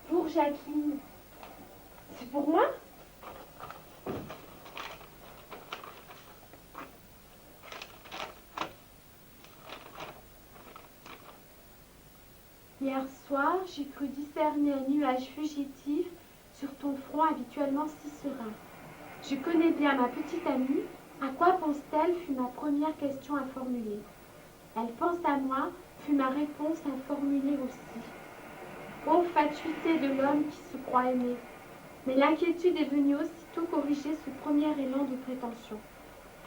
Pour Jacqueline. C'est pour moi? Hier soir, j'ai cru discerner un nuage fugitif sur ton front habituellement si serein. Je connais bien ma petite amie. À quoi pense-t-elle fut ma première question à formuler. Elle pense à moi fut ma réponse à formuler aussi. Ô fatuité de l'homme qui se croit aimé. Mais l'inquiétude est venue aussitôt corriger ce premier élan de prétention.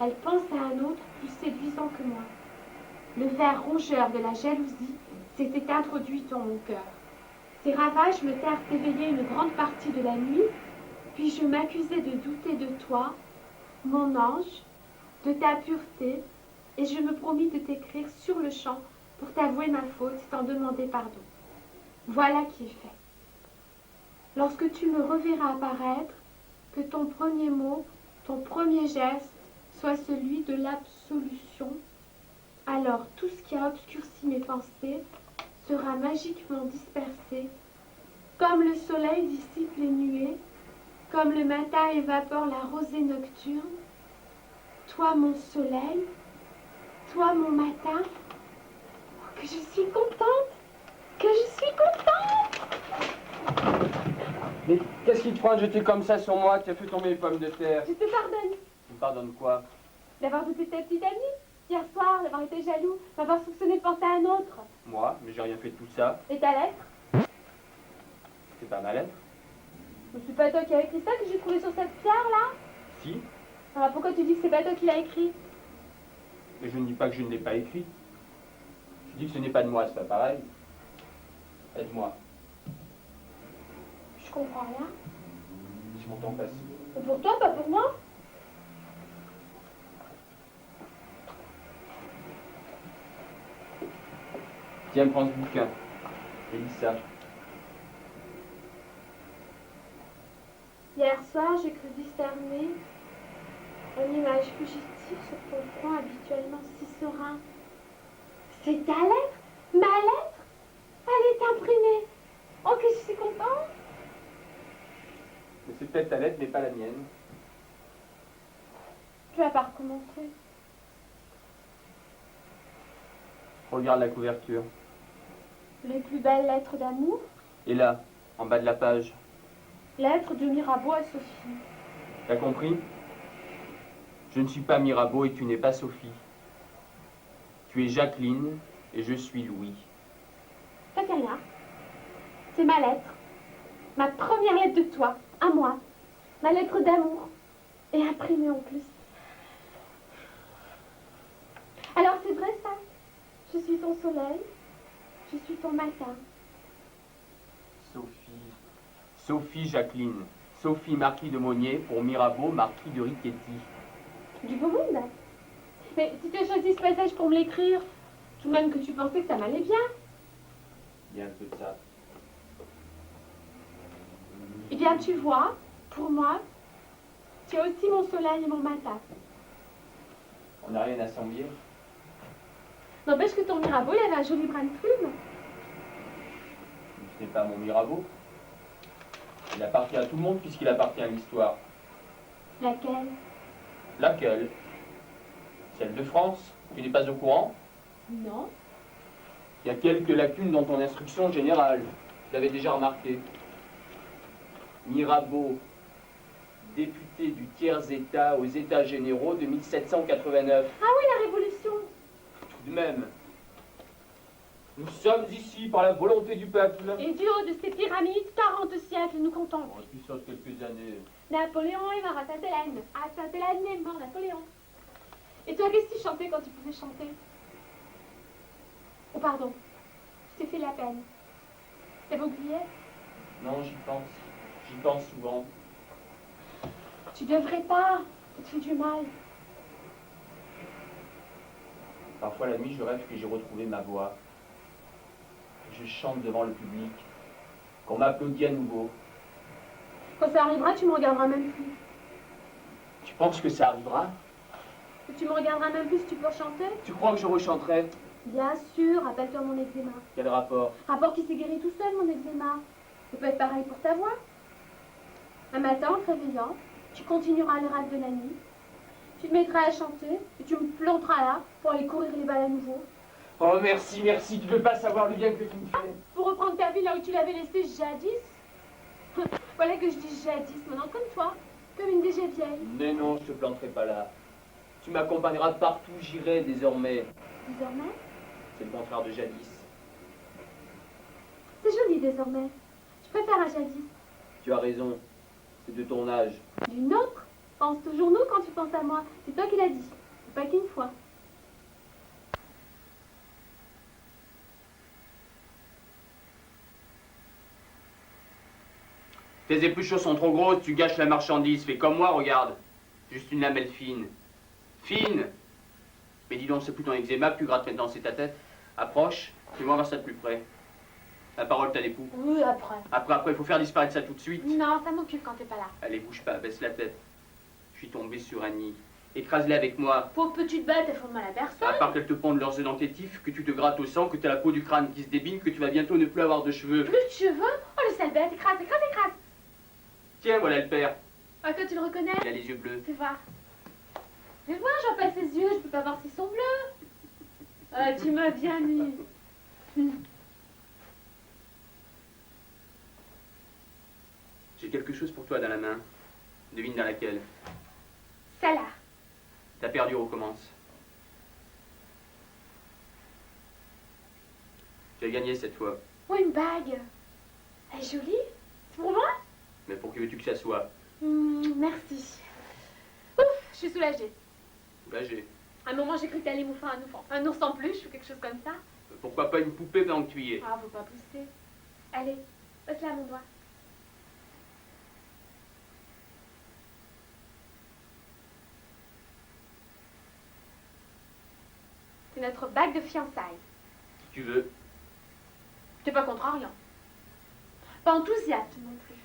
Elle pense à un autre plus séduisant que moi. Le ver rongeur de la jalousie s'était introduit dans mon cœur. Ces ravages me tinrent éveillé une grande partie de la nuit, puis je m'accusai de douter de toi, mon ange, de ta pureté, et je me promis de t'écrire sur le champ pour t'avouer ma faute et t'en demander pardon. Voilà qui est fait. Lorsque tu me reverras apparaître, que ton premier mot, ton premier geste soit celui de l'absolution, alors tout ce qui a obscurci mes pensées sera magiquement dispersé, comme le soleil dissipe les nuées, comme le matin évapore la rosée nocturne. Toi, mon soleil, toi mon matin. Oh, que je suis contente. Que je suis contente. Mais qu'est-ce qui te prend de jeter comme ça sur moi, qui a fait tomber les pommes de terre? Je te pardonne Tu me pardonnes quoi? d'avoir douté ta petite amie. Hier soir, d'avoir été jaloux, d'avoir soupçonné de penser à un autre. Moi? Mais j'ai rien fait de tout ça. Et ta lettre? C'est pas ma lettre? Mais c'est pas toi qui as écrit ça que j'ai trouvé sur cette pierre là? Si. Alors pourquoi tu dis que c'est pas toi qui l'as écrit? Mais je ne dis pas que je ne l'ai pas écrit. Je dis que ce n'est pas de moi, c'est pas pareil. Aide-moi. Je comprends rien. Je m'entends passer. Et pour toi, pas pour moi? Tiens, prends ce bouquin. Et lis ça. Hier soir, j'ai cru discerner une image fugitive sur ton front habituellement si serein. C'est ta lettre? Ma lettre? Elle est imprimée. Oh, que je suis contente. Mais c'est peut-être ta lettre, mais pas la mienne. Tu vas pas recommencer. Regarde la couverture. Les plus belles lettres d'amour. Et là, en bas de la page. Lettres de Mirabeau à Sophie. T'as compris? Je ne suis pas Mirabeau et tu n'es pas Sophie. Tu es Jacqueline et je suis Louis. Ça fait rien. C'est ma lettre. Ma première lettre de toi, à moi. Ma lettre d'amour. Et imprimée en plus. Alors c'est vrai ça. Je suis ton soleil. Je suis ton matin. Sophie. Sophie Jacqueline. Sophie Marquis de Monnier pour Mirabeau Marquis de Riquetti. Du beau monde. Mais si tu as choisi ce passage pour me l'écrire, tout de même que tu pensais que ça m'allait bien. Il y a un peu de ça. Eh bien tu vois, pour moi, tu es aussi mon soleil et mon matin. On n'a rien à s'en dire. N'empêche que ton Mirabeau, il avait un joli brin de plume. Ce n'est pas mon Mirabeau. Il appartient à tout le monde puisqu'il appartient à l'histoire. Laquelle? Laquelle? Celle de France. Tu n'es pas au courant? Non. Il y a quelques lacunes dans ton instruction générale. Je l'avais déjà remarqué. Mirabeau, député du tiers-État aux États généraux de 1789. Ah oui, la Révolution. Tout de même. Nous sommes ici par la volonté du peuple. Et du haut de ces pyramides, 40 siècles nous contemplent. Bon, depuis ça, quelques années. Napoléon est mort à Sainte-Hélène. À Sainte-Hélène est mort Napoléon. Et toi, qu'est-ce que tu chantais quand tu pouvais chanter? Oh, pardon. Je t'ai fait la peine. T'avais oublié? Non, j'y pense. J'y pense souvent. Tu devrais pas. Ça te fait du mal. Parfois la nuit, je rêve que j'ai retrouvé ma voix. Que je chante devant le public. Qu'on m'applaudit à nouveau. Quand ça arrivera, tu me regarderas même plus. Tu penses que ça arrivera? Que tu me regarderas même plus si tu peux chanter? Tu crois que je rechanterai? Bien sûr, rappelle-toi mon eczéma. Quel rapport? Rapport qui s'est guéri tout seul, mon eczéma. Ça peut être pareil pour ta voix. Un matin, en te réveillant, tu continueras le rêve de la nuit. Tu te mettras à chanter et tu me planteras là pour aller courir les balles à nouveau. Oh merci, merci, tu ne veux pas savoir le bien que tu me fais. Pour reprendre ta vie là où tu l'avais laissée jadis. Voilà que je dis jadis, maintenant comme toi, comme une déjà vieille. Mais non, je te planterai pas là. Tu m'accompagneras partout, j'irai désormais. Désormais? C'est le contraire de jadis. C'est joli désormais. Je préfère un jadis. Tu as raison, c'est de ton âge. D'une autre? Pense toujours nous quand tu penses à moi. C'est toi qui l'as dit. Pas qu'une fois. Tes épluchures sont trop grosses, tu gâches la marchandise. Fais comme moi, regarde. Juste une lamelle fine. Fine! Mais dis donc, c'est plus ton eczéma que tu grattes maintenant, c'est ta tête. Approche, fais-moi voir ça de plus près. La parole t'a d'époux. Oui, après. Après, il faut faire disparaître ça tout de suite. Non, ça m'occupe quand t'es pas là. Allez, bouge pas, baisse la tête. Je suis tombé sur Annie. Écrase-la avec moi. Pauvre petite bête, elle fout mal à personne. À part qu'elle te pondent leurs œufs dans tes tifs, que tu te grattes au sang, que t'as la peau du crâne qui se débine, que tu vas bientôt ne plus avoir de cheveux. Plus de cheveux? Oh, le sale bête, écrase, écrase, écrase. Tiens, voilà le père. Ah, toi, tu le reconnais? Il a les yeux bleus. Fais voir. Fais voir, j'en passe ses yeux, je peux pas voir s'ils sont bleus. Ah, tu m'as bien mis. J'ai quelque chose pour toi dans la main. Devine dans laquelle. Ça là. T'as perdu, recommence. Tu as gagné cette fois. Oh, une bague. Elle est jolie. C'est pour moi? Mais pour qui veux-tu que ça soit? Merci. Ouf, je suis soulagée. Soulagé. À un moment, j'ai cru que t'allais m'offrir un ours en peluche ou quelque chose comme ça. Pourquoi pas une poupée pendant que tu y es? Ah, faut pas pousser. Allez, passe-la à mon doigt. C'est notre bague de fiançailles. Si tu veux. T'es pas contre rien. Pas enthousiaste non plus.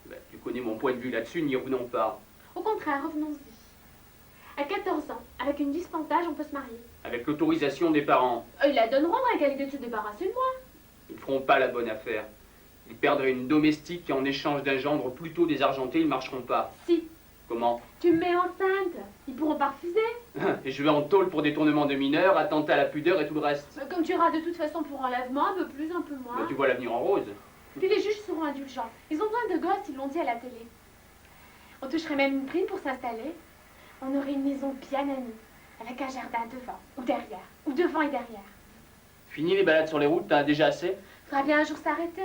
Ben, tu connais mon point de vue là-dessus, n'y revenons pas. Au contraire, revenons-y. À 14 ans, avec une dispense d'âge, on peut se marier. Avec l'autorisation des parents. Ils la donneront dans la qualité de se débarrasser de moi. Ils ne feront pas la bonne affaire. Ils perdraient une domestique qui, en échange d'un gendre plutôt désargenté, ils ne marcheront pas. Si, Comment? tu me mets enceinte. Ils pourront pas refuser. Et je vais en tôle pour détournement de mineurs, attentat à la pudeur et tout le reste. Comme tu auras de toute façon pour enlèvement, un peu plus, un peu moins. Ben, tu vois l'avenir en rose. Puis les juges seront indulgents. Ils ont besoin de gosses, ils l'ont dit à la télé. On toucherait même une prime pour s'installer. On aurait une maison bien amie, avec un jardin devant, ou derrière, ou devant et derrière. Fini les balades sur les routes, t'as déjà assez? Faudra bien un jour s'arrêter.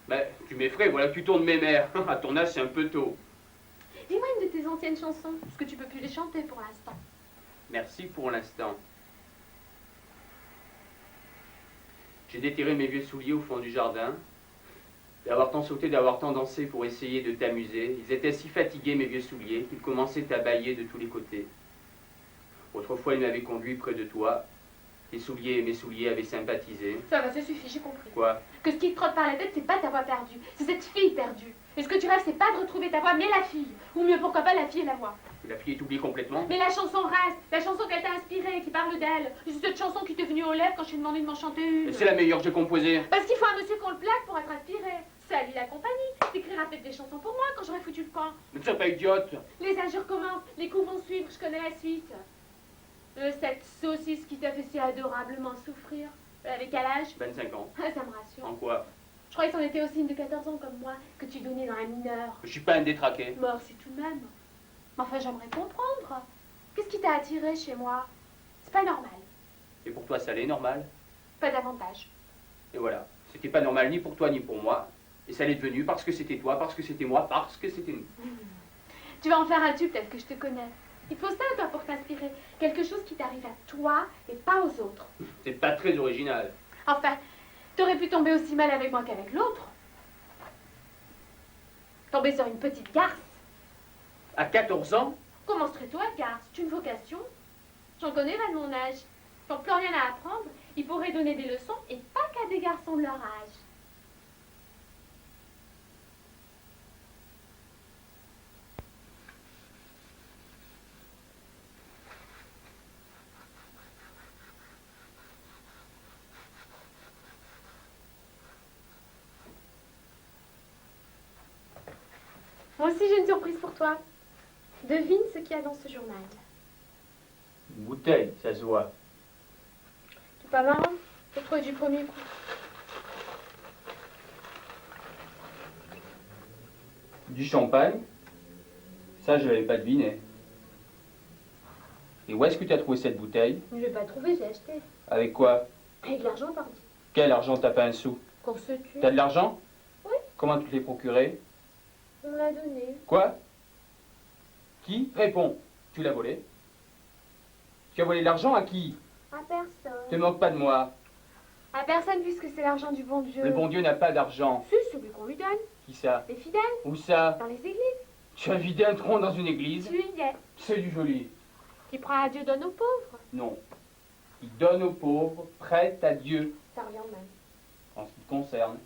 Ben, tu m'effraies, voilà que tu tournes mes mères. À ton âge, c'est un peu tôt. Dis-moi une de tes anciennes chansons, parce que tu peux plus les chanter pour l'instant. Merci pour l'instant. J'ai déterré mes vieux souliers au fond du jardin. D'avoir tant sauté, d'avoir tant dansé pour essayer de t'amuser. Ils étaient si fatigués, mes vieux souliers, qu'ils commençaient à bâiller de tous les côtés. Autrefois, ils m'avaient conduit près de toi. Tes souliers et mes souliers avaient sympathisé. Ça va, ça suffit, j'ai compris. Quoi? Que ce qui te trotte par la tête, c'est pas ta voix perdue, c'est cette fille perdue. Et ce que tu rêves, c'est pas de retrouver ta voix, mais la fille. Ou mieux, pourquoi pas la fille et la voix. La fille est oubliée complètement? Mais la chanson reste, la chanson qu'elle t'a inspirée, qui parle d'elle. C'est cette chanson qui t'est venue aux lèvres quand je t'ai demandé de m'en chanter une. C'est la meilleure que j'ai composée. Parce qu'il faut un monsieur qu'on le plaque pour être inspiré. Salut la compagnie, t'écriras peut-être des chansons pour moi quand j'aurai foutu le camp. Ne sois pas idiote. Les injures commencent, les coups vont suivre, je connais la suite. Cette saucisse qui t'a fait si adorablement souffrir. Avec quel âge? 25 ans. Ah, ça me rassure. En quoi? Je croyais que c'en était aussi une de 14 ans comme moi, que tu donnais dans la mineure. Je suis pas un détraqué. Mort, c'est tout de même. Mais enfin, j'aimerais comprendre. Qu'est-ce qui t'a attiré chez moi? C'est pas normal. Et pour toi, ça l'est normal. Pas davantage. Et voilà. C'était pas normal ni pour toi ni pour moi. Et ça l'est devenu parce que c'était toi, parce que c'était moi, parce que c'était nous. Tu vas en faire un tube tel que je te connais. Il faut ça, toi, pour t'inspirer. Quelque chose qui t'arrive à toi et pas aux autres. C'est pas très original. Enfin, t'aurais pu tomber aussi mal avec moi qu'avec l'autre. Tomber sur une petite garce. À 14 ans? Comment serais-toi, garce? C'est une vocation. J'en connais pas de mon âge. Ils n'ont plus rien à apprendre. Ils pourraient donner des leçons et pas qu'à des garçons de leur âge. Moi aussi, j'ai une surprise pour toi. Devine ce qu'il y a dans ce journal. Une bouteille, ça se voit. C'est pas marrant. Faut trouver du premier coup. Du champagne? Ça, je l'avais pas deviné. Et où est-ce que tu as trouvé cette bouteille? Je l'ai pas trouvé, j'ai acheté. Avec quoi? Avec l'argent, pardi. Quel argent? T'as pas un sou? Qu'on se tue. T'as de l'argent? Oui. Comment tu te l'es procuré? On me l'a donné. Quoi? Qui? Réponds. Tu l'as volé? Tu as volé l'argent à qui? À personne. Te moque pas de moi. À personne, puisque c'est l'argent du bon Dieu. Le bon Dieu n'a pas d'argent. Si, celui qu'on lui donne. Qui ça? Les fidèles, Où ça? dans les églises. Tu as vidé un tronc dans une église? Tu y es. C'est du joli. Qui prend à Dieu donne aux pauvres. Non. Il donne aux pauvres, prête à Dieu, Ça revient au même. en ce qui te concerne.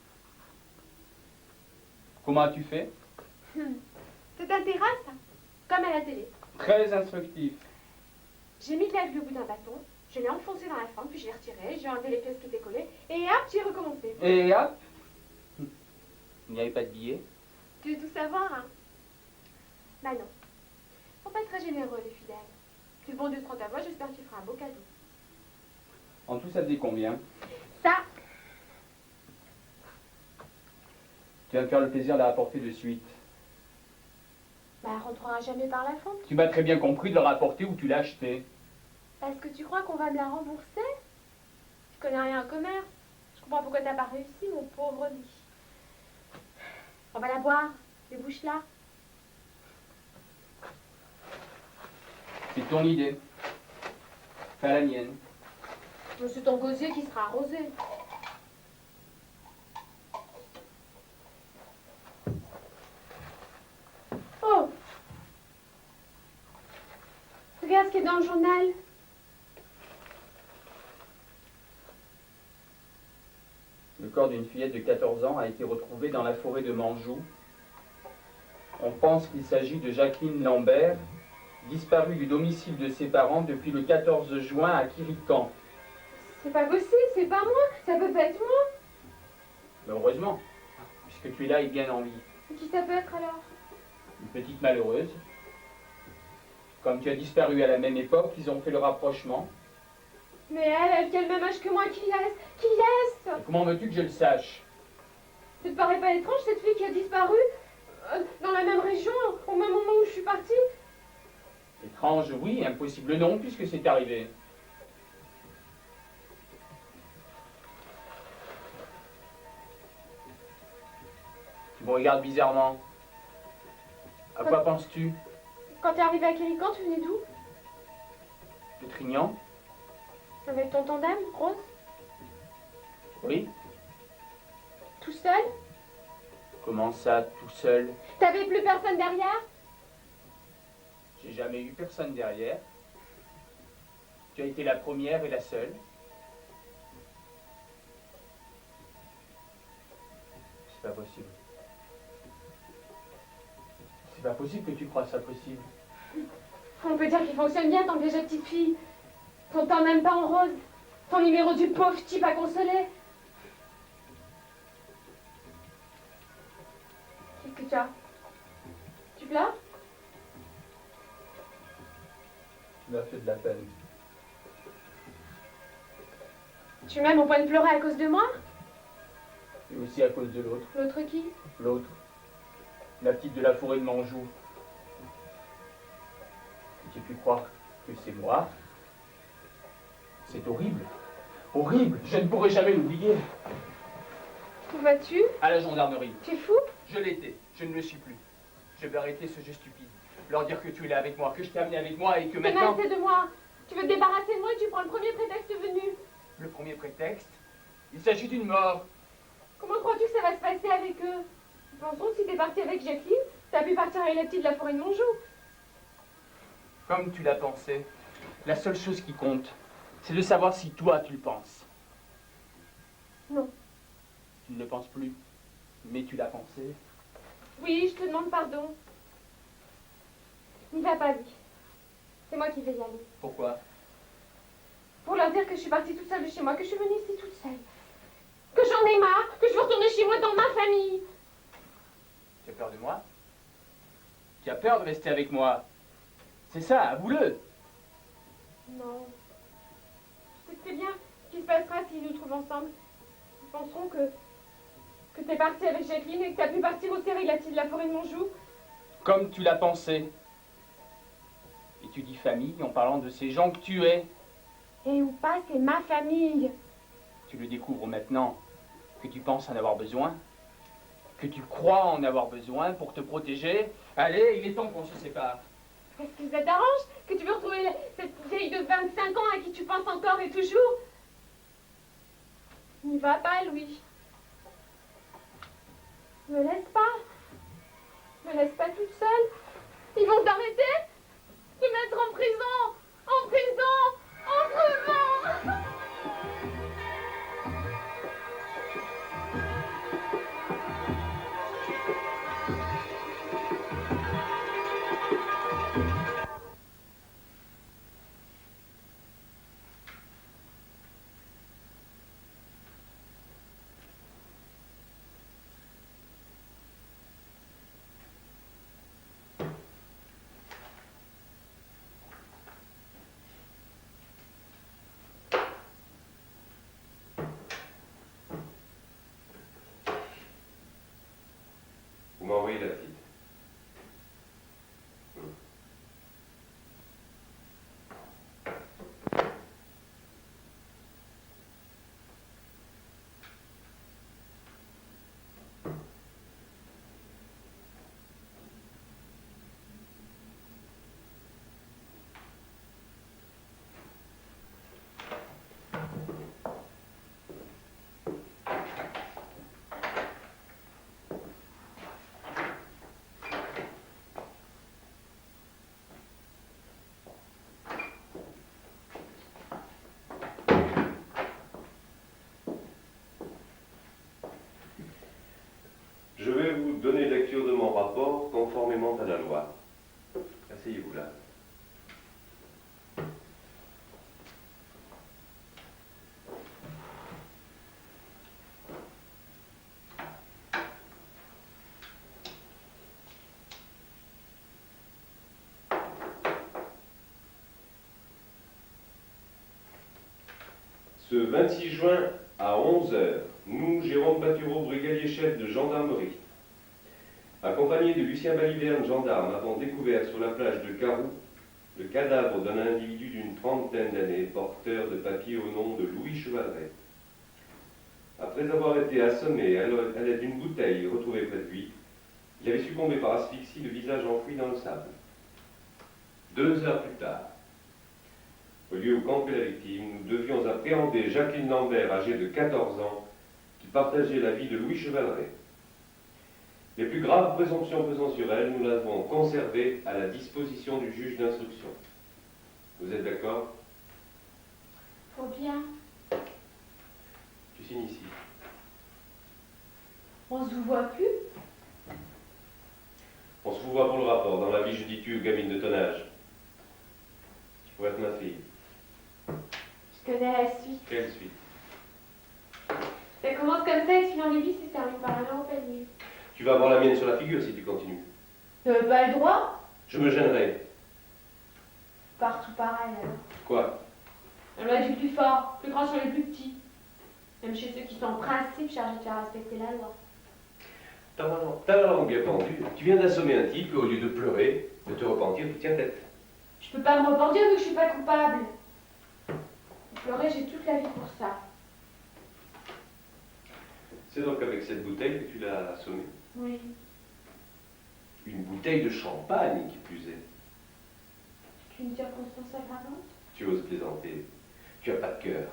Comment as-tu fait? Ça t'intéresse, ça? Comme à la télé. Très instructif. J'ai mis de la vue au bout d'un bâton, je l'ai enfoncé dans la fente, puis je l'ai retiré, j'ai enlevé les pièces qui étaient collées, et hop, j'ai recommencé. Et hop! Il n'y avait pas de billets? Tu veux tout savoir, hein? Bah non. Faut pas être très généreux, les fidèles. Si le bon Dieu te prend ta voix, j'espère que tu feras un beau cadeau. En tout, ça faisait combien? Ça, Tu vas me faire le plaisir de la rapporter de suite. bah, elle rentrera jamais par la fente. Tu m'as très bien compris de le rapporter où tu l'as acheté. Parce que tu crois qu'on va me la rembourser? Tu connais rien au commerce. Je comprends pourquoi t'as pas réussi, mon pauvre lit. On va la boire, débouche-la. C'est ton idée. Pas la mienne. C'est ton gosier qui sera arrosé. Oh! Regarde ce qui est dans le journal. Le corps d'une fillette de 14 ans a été retrouvé dans la forêt de Manjou. On pense qu'il s'agit de Jacqueline Lambert, disparue du domicile de ses parents depuis le 14 juin à Quirican. C'est pas possible, c'est pas moi. Ça peut pas être moi. Mais heureusement, puisque tu es là et bien en vie. Et qui ça peut être alors? Une petite malheureuse. Comme tu as disparu à la même époque, ils ont fait le rapprochement. Mais elle qui a le même âge que moi, qui est-ce? Qui est-ce? Et comment veux-tu que je le sache? Ça te paraît pas étrange, cette fille qui a disparu dans la même région, au même moment où je suis partie? Étrange, oui, impossible non, puisque c'est arrivé. Tu me regardes bizarrement. À quoi penses-tu? Quand t'es arrivé à Quirican, tu venais d'où? De Trignan? Avec ton tandem, Rose? Oui. Tout seul? Comment ça, tout seul? T'avais plus personne derrière? J'ai jamais eu personne derrière. Tu as été la première et la seule. C'est pas possible. C'est pas possible que tu crois ça possible. On peut dire qu'il fonctionne bien, ton déjà petite fille. Ton temps même pas en rose. Ton numéro du pauvre type à consoler. Qu'est-ce que tu as? Tu pleures? Tu m'as fait de la peine. Tu m'aimes au point de pleurer à cause de moi? Et aussi à cause de l'autre. L'autre qui? L'autre. La petite de la forêt de Manjou. Tu pu croire que c'est moi? C'est horrible. Horrible. Je ne pourrai jamais l'oublier. Où vas-tu? À la gendarmerie. Tu es fou? Je l'étais. Je ne le suis plus. Je vais arrêter ce jeu stupide. Leur dire que tu es là avec moi, que je t'ai amené avec moi et que T'es maintenant... mal de moi. Tu veux te débarrasser de moi et tu prends le premier prétexte venu. Le premier prétexte, il s'agit d'une mort. Comment crois-tu que ça va se passer avec eux? Pensons que si t'es parti avec Jacqueline, t'as pu partir avec la petite de la forêt de Monjou. Comme tu l'as pensé, la seule chose qui compte, c'est de savoir si toi tu le penses. Non. Tu ne le penses plus, mais tu l'as pensé. Oui, je te demande pardon. N'y va pas, lui. C'est moi qui vais y aller. Pourquoi? Pour leur dire que je suis partie toute seule de chez moi, que je suis venue ici toute seule. Que j'en ai marre, que je veux retourner chez moi dans ma famille. Tu as peur de moi? Tu as peur de rester avec moi? C'est ça, avoue-le. Non. Je sais très bien ce qui se passera s'ils nous trouvent ensemble. Ils penseront que t'es partie avec Jacqueline et que t'as pu partir aussi avec la petite de la forêt de Monjou. Comme tu l'as pensé. Et tu dis famille en parlant de ces gens que tu es. Et ou pas, c'est ma famille. Tu le découvres maintenant que tu penses en avoir besoin, que tu crois en avoir besoin pour te protéger. Allez, il est temps qu'on se sépare. Est-ce que ça t'arrange que tu veux retrouver cette vieille de 25 ans à qui tu penses encore et toujours? N'y va pas, Louis. Me laisse pas. Me laisse pas toute seule. Ils vont t'arrêter, te mettre en prison. En prison. En prison. Vous m'envoyez la petite. Je vais vous donner lecture de mon rapport conformément à la loi. Asseyez-vous là. Ce 26 juin à 11 h, nous, Jérôme Patureau, brigadier chef de gendarmerie, accompagné de Lucien Baliverne, gendarme, avons découvert sur la plage de Carroux le cadavre d'un individu d'une trentaine d'années, porteur de papier au nom de Louis Chevaleret. Après avoir été assommé à l'aide d'une bouteille retrouvée près de lui, il avait succombé par asphyxie, le visage enfoui dans le sable. 2 heures plus tard, au lieu où campait la victime, nous devions appréhender Jacqueline Lambert, âgée de 14 ans, qui partageait la vie de Louis Chevaleret. Les plus graves présomptions pesant sur elle, nous l'avons conservée à la disposition du juge d'instruction. Vous êtes d'accord? Faut bien. Tu signes ici. On se vous voit plus? On se vous voit pour le rapport. Dans la vie, je dis tu, gamine de ton âge. Tu pourrais être ma fille. Je connais la suite. Quelle suite? Ça commence comme ça et se finit en Libye, c'est terminé par un an au panier. Tu vas avoir la mienne sur la figure si tu continues. T'avais pas le droit? Je me gênerai. Partout pareil alors. Quoi? La loi du plus fort, plus grand sur les plus petits. Même chez ceux qui sont en principe chargés de faire respecter la loi. T'as la langue bien pendue. Tu viens d'assommer un type et au lieu de pleurer, de te repentir, tu tiens tête. Je peux pas me repentir vu que je suis pas coupable. Pleurer, j'ai toute la vie pour ça. C'est donc avec cette bouteille que tu l'as assommé? Oui. Une bouteille de champagne, qui plus est. C'est une circonstance aggravante. Tu oses plaisanter. Tu as pas de cœur.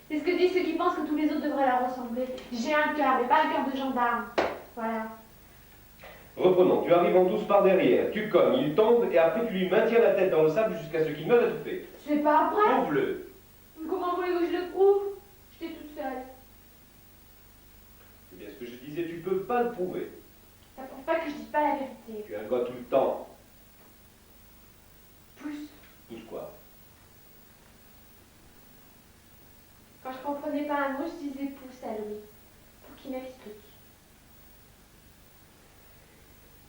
C'est ce que disent ceux qui pensent que tous les autres devraient leur ressembler. J'ai un cœur, mais pas un cœur de gendarme. Voilà. Reprenons. Tu arrives en douce par derrière. Tu cognes, il tombe et après tu lui maintiens la tête dans le sable jusqu'à ce qu'il meure étouffé. C'est pas vrai. Prouve-le. Comment voulez-vous que je le prouve? J'étais toute seule. C'est bien ce que je disais, tu peux pas le prouver. Ça prouve pas que je dise pas la vérité. Tu as un gars tout le temps. Pousse. Pousse quoi? Quand je comprenais pas un mot, je disais pousse à Louis. Pour qu'il m'explique.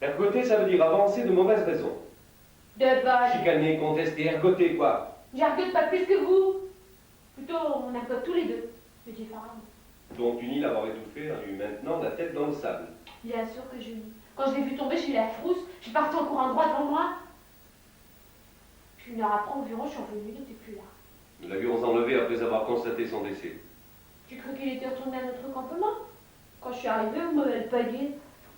Ergoter, ça veut dire avancer de mauvaises raisons. De bonne. Chicaner, contester, ergoter, quoi. J'argote pas plus que vous. Plutôt, on argote tous les deux. Je dis Pharaon. Dont tu nies l'avoir étouffé en lui maintenant la tête dans le sable. Bien sûr que je nie. Quand je l'ai vu tomber, j'ai eu la frousse. Je suis partie en courant droit devant moi. Puis 1 heure après environ, je suis revenue, il n'était plus là. Nous l'avions enlevé après avoir constaté son décès. J'ai cru qu'il était retourné à notre campement. Quand je suis arrivée, vous m'avez pas dit.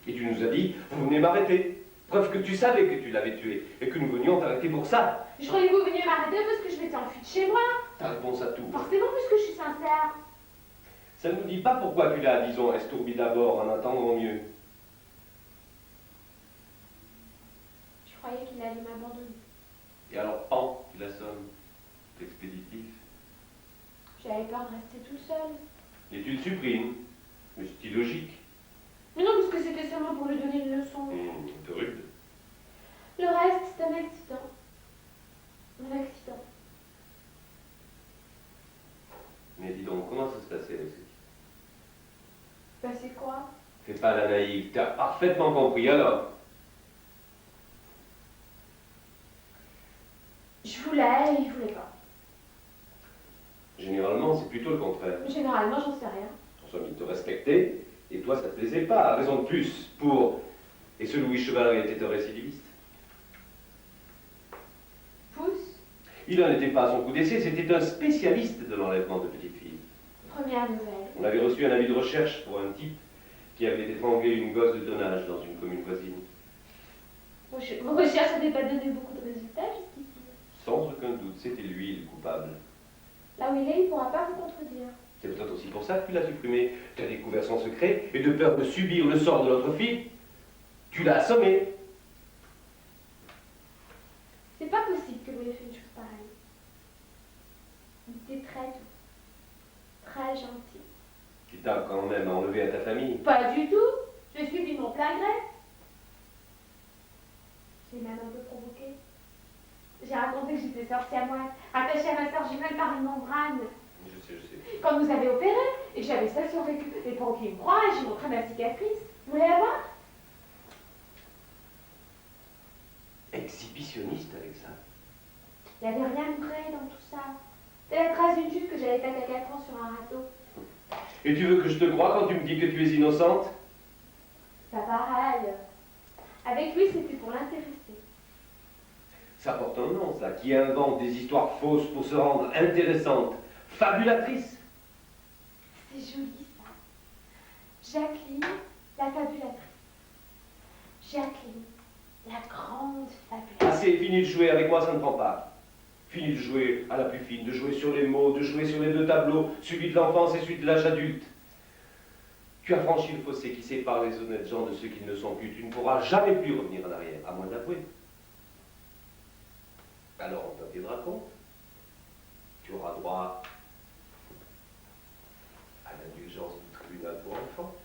Et tu nous as dit, vous venez m'arrêter. Preuve que tu savais que tu l'avais tué et que nous venions t'arrêter pour ça. Je croyais que vous veniez m'arrêter parce que je m'étais enfuie de chez moi. Ta réponse à tout. Forcément, puisque je suis sincère. Ça ne nous dit pas pourquoi tu l'as, disons, estourbi d'abord en attendant mieux. Je croyais qu'il allait m'abandonner. Et alors, pan, tu l'assommes. L'expéditif. J'avais peur de rester toute seule. Et tu le supprimes. Mais c'est illogique. Mais non, parce que c'était seulement pour lui donner une leçon. De rude. Le reste, c'est un accident. Un accident. Mais dis donc, comment ça se passait, Lucie? Bah, c'est quoi? Fais pas la naïve, t'as parfaitement compris, alors. Je voulais et il voulait pas. Généralement, c'est plutôt le contraire. Généralement, j'en sais rien. En somme, il te respectait, et toi, ça te plaisait pas. Raison de plus pour Et ce Louis Chevaleret était un récidiviste. Pousse, Il n'en était pas à son coup d'essai, c'était un spécialiste de l'enlèvement de petites filles. première nouvelle. On avait reçu un avis de recherche pour un type qui avait étranglé une gosse de tonnage dans une commune voisine. Vos recherches n'avaient pas donné beaucoup de résultats jusqu'ici. Sans aucun doute, c'était lui le coupable. Là où il est, il ne pourra pas vous contredire. C'est peut-être aussi pour ça que tu l'as supprimé. Tu as découvert son secret et de peur de subir le sort de l'autre fille, tu l'as assommé. C'est pas possible que vous ayez fait une chose pareille. Il était très doux, très gentil. Tu t'as quand même enlevé à ta famille. Pas du tout. Je suis vue de mon plein gré. J'ai même un peu provoqué. J'ai raconté que j'étais sortie à moite, attachée à ma sœur jumelle par une membrane. Je sais. Quand nous avez opéré et que j'avais ça survécu. Et pour qu'il me croie, j'ai montré ma cicatrice. Vous voulez la voir? Exhibitionniste avec ça. Il n'y avait rien de vrai dans tout ça. C'est la trace d'une jupe que j'avais faite à 4 ans sur un râteau. Et tu veux que je te croie quand tu me dis que tu es innocente? Pas pareil. Avec lui, c'était pour l'intéresser. Ça porte un nom, ça, qui invente des histoires fausses pour se rendre intéressante, fabulatrice. C'est joli, ça. Jacqueline, la fabulatrice. Jacqueline, la grande fabulatrice. Assez, fini de jouer avec moi, ça ne prend pas. Fini de jouer à la plus fine, de jouer sur les mots, de jouer sur les deux tableaux, celui de l'enfance et celui de l'âge adulte. Tu as franchi le fossé qui sépare les honnêtes gens de ceux qui ne le sont plus. Tu ne pourras jamais plus revenir en arrière, à moins d'avouer. Alors on t'en tiendra compte. Tu auras droit à l'indulgence du tribunal pour enfants.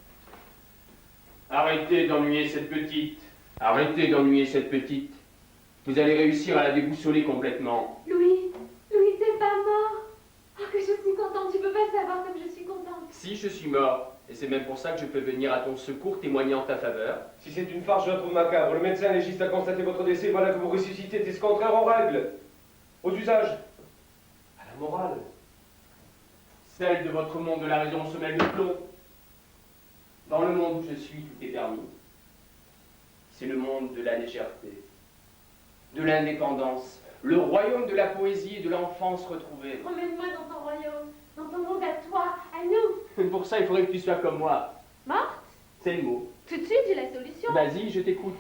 Arrêtez d'ennuyer cette petite. Arrêtez d'ennuyer cette petite. Vous allez réussir à la déboussoler complètement. Louis, t'es pas mort. Oh, que je suis contente. Tu peux pas savoir comme je suis contente. Si je suis mort, et c'est même pour ça que je peux venir à ton secours témoigner en ta faveur. Si c'est une farce, je la trouve macabre. Le médecin légiste a constaté votre décès, voilà que vous ressuscitez, c'est contraire aux règles, aux usages, à la morale. Celle de votre monde de la raison se mêle de plomb. Dans le monde où je suis, tout est permis. C'est le monde de la légèreté, de l'indépendance, le royaume de la poésie et de l'enfance retrouvée. Promène-moi dans ton royaume, dans ton monde à toi, à nous. Pour ça, il faudrait que tu sois comme moi. Morte? C'est le mot. Tout de suite, j'ai la solution. Vas-y, je t'écoute.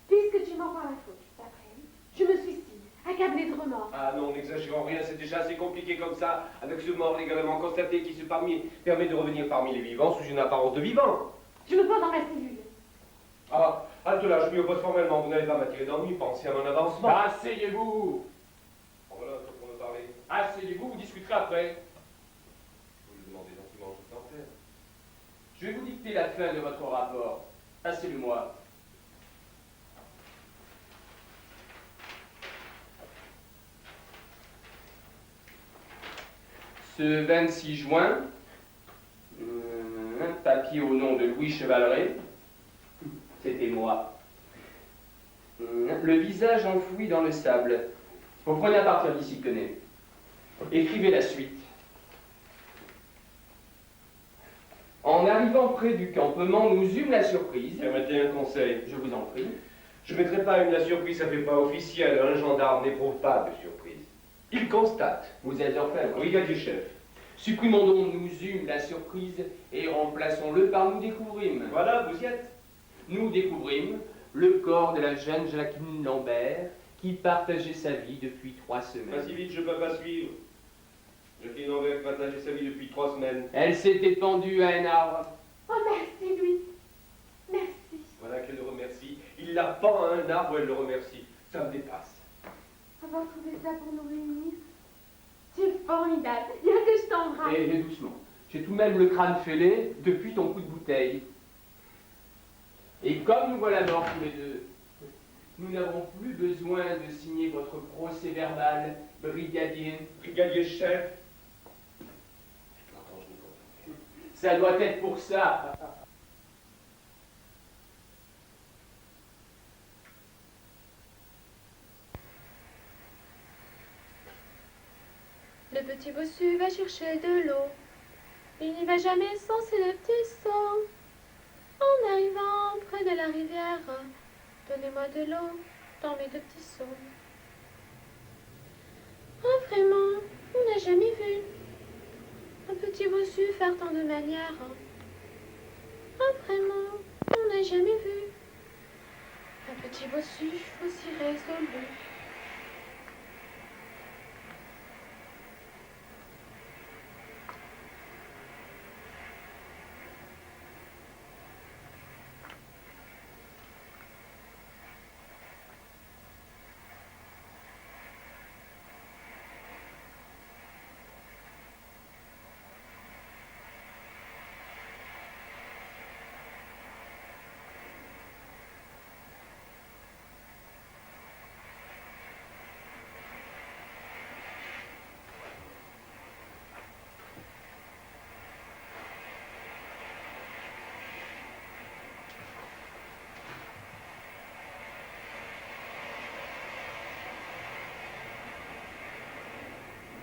Puisque tu m'en prends la faute cet après-midi, je me suicide, accablée de remords. Ah non, n'exagérons rien, c'est déjà assez compliqué comme ça, avec ce mort légalement constaté qui se permet de revenir parmi les vivants sous une apparence de vivant. Je me pends dans ma cellule. Ah, halte là, je m'y oppose formellement, vous n'allez pas m'attirer d'ennui, pensez à mon avancement. Asseyez-vous. Voilà, pour me parler. Asseyez-vous, vous discuterez après. Vous lui demandez gentiment, je peux en faire. Je vais vous dicter la fin de votre rapport. Passez-le-moi. Ce 26 juin, papier au nom de Louis Chevaleret, c'était moi. Le visage enfoui dans le sable. Vous prenez à partir d'ici, tenez. Écrivez la suite. En arrivant près du campement, nous eûmes la surprise. Permettez un conseil. Je vous en prie. Je ne mettrai pas une la surprise, ça fait pas officiel. Un gendarme n'éprouve pas de surprise. Il constate. Vous êtes orfèvre. Brigadier chef. Supprimons donc nous eûmes la surprise et remplaçons-le par nous découvrîmes. Voilà, vous y êtes. Nous découvrîmes le corps de la jeune Jacqueline Lambert qui partageait sa vie depuis 3 semaines. Pas si vite, je peux pas suivre. Jacqueline Lambert partageait sa vie depuis 3 semaines. Elle s'était pendue à un arbre. Oh, merci, Louis. Merci. Voilà qu'elle le remercie. Il la pend à un arbre, elle le remercie. Ça me dépasse. Avoir trouvé ça pour nous réunir. Tu es formidable. Bien que je t'embrasse. Et doucement. J'ai tout de même le crâne fêlé depuis ton coup de bouteille. Et comme nous voilà morts tous les deux, nous n'avons plus besoin de signer votre procès verbal, brigadier. Brigadier chef. Attends, je me comprends. Ça doit être pour ça. Le petit bossu va chercher de l'eau. Il n'y va jamais sans ses deux petits seaux. En arrivant près de la rivière, donnez-moi de l'eau dans mes deux petits seaux. Oh, vraiment, on n'a jamais vu un petit bossu faire tant de manières. Oh, vraiment, on n'a jamais vu un petit bossu aussi résolu.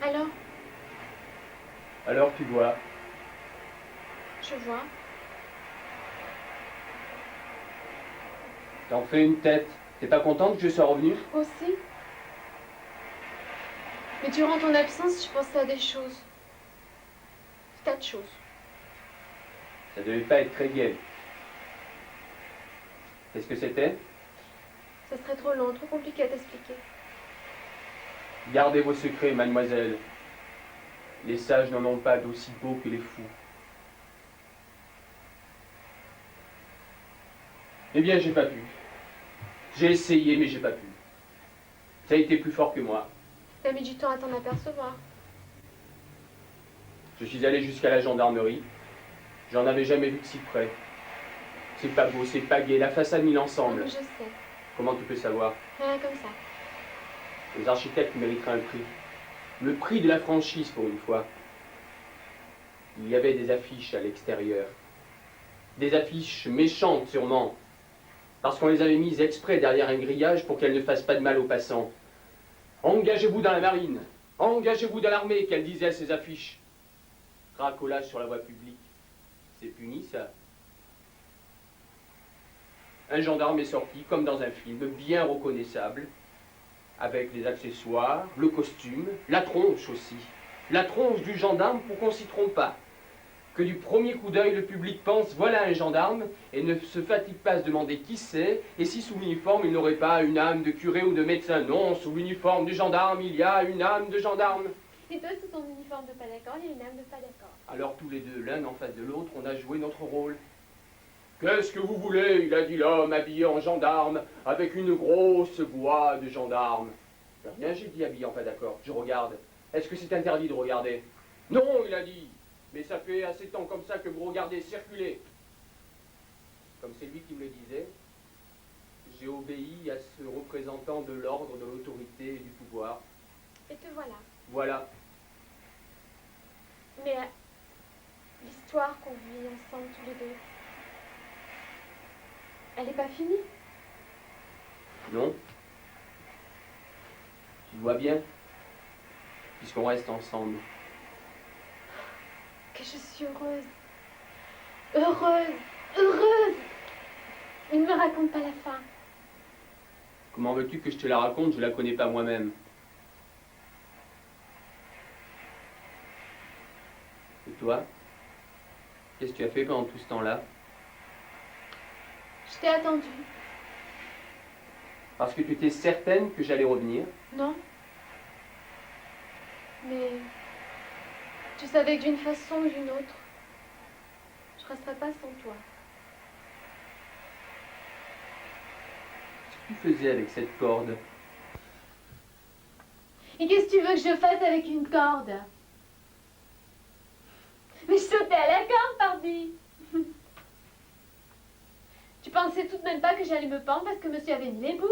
Alors, Alors tu vois, je vois. t'en fais une tête. T'es pas contente que je sois revenu? Aussi. Mais durant ton absence, je pensais à des choses. Des tas de choses. Ça devait pas être très gai. Qu'est-ce que c'était? Ça serait trop long, trop compliqué à t'expliquer. Gardez vos secrets, mademoiselle. Les sages n'en ont pas d'aussi beaux que les fous. Eh bien, j'ai pas pu. J'ai essayé, mais j'ai pas pu. Ça a été plus fort que moi. T'as mis du temps à t'en apercevoir. Je suis allé jusqu'à la gendarmerie. J'en avais jamais vu de si près. C'est pas beau, c'est pas gai, la façade mise ensemble. Je sais. Comment tu peux savoir? Rien comme ça. Les architectes mériteraient un prix. Le prix de la franchise pour une fois. Il y avait des affiches à l'extérieur. Des affiches méchantes sûrement. Parce qu'on les avait mises exprès derrière un grillage pour qu'elles ne fassent pas de mal aux passants. Engagez-vous dans la marine. Engagez-vous dans l'armée, qu'elle disait à ces affiches. Racolage sur la voie publique. C'est puni ça. Un gendarme est sorti, comme dans un film, bien reconnaissable, avec les accessoires, le costume, la tronche aussi. La tronche du gendarme pour qu'on s'y trompe pas. Que du premier coup d'œil, le public pense, voilà un gendarme, et ne se fatigue pas à se demander qui c'est, et si sous l'uniforme il n'aurait pas une âme de curé ou de médecin. Non, sous l'uniforme du gendarme, il y a une âme de gendarme. Et toi, sous ton uniforme de pas d'accord, il y a une âme de pas d'accord. Alors tous les deux, l'un en face de l'autre, on a joué notre rôle. Qu'est-ce que vous voulez? Il a dit l'homme habillé en gendarme, avec une grosse voix de gendarme. Rien, j'ai dit habillé en pas d'accord. Je regarde. Est-ce que c'est interdit de regarder? Non, il a dit. Mais ça fait assez de temps comme ça que vous regardez circuler. Comme c'est lui qui me le disait, j'ai obéi à ce représentant de l'ordre, de l'autorité et du pouvoir. Et te voilà. Voilà. Mais l'histoire qu'on vit ensemble tous les deux, elle n'est pas finie. Non? Tu le vois bien? Puisqu'on reste ensemble. Que je suis heureuse. Heureuse. Heureuse. Mais ne me raconte pas la fin. Comment veux-tu que je te la raconte? Je la connais pas moi-même. Et toi? Qu'est-ce que tu as fait pendant tout ce temps-là? Je t'ai attendue. Parce que tu étais certaine que j'allais revenir? Non. Mais tu savais que d'une façon ou d'une autre, je ne resterais pas sans toi. Qu'est-ce que tu faisais avec cette corde? Et qu'est-ce que tu veux que je fasse avec une corde? Mais je sautais à la corde, pardi. Tu pensais tout de même pas que j'allais me pendre parce que monsieur avait une l'éboue?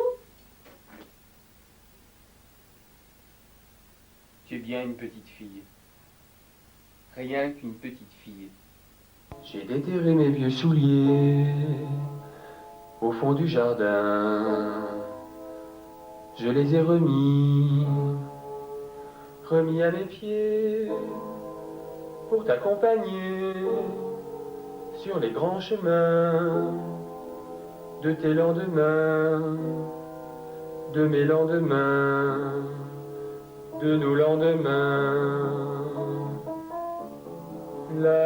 Tu es bien une petite fille. Rien qu'une petite fille. J'ai déterré mes vieux souliers au fond du jardin. Je les ai remis à mes pieds pour t'accompagner sur les grands chemins de tes lendemains, de mes lendemains, de nos lendemains. La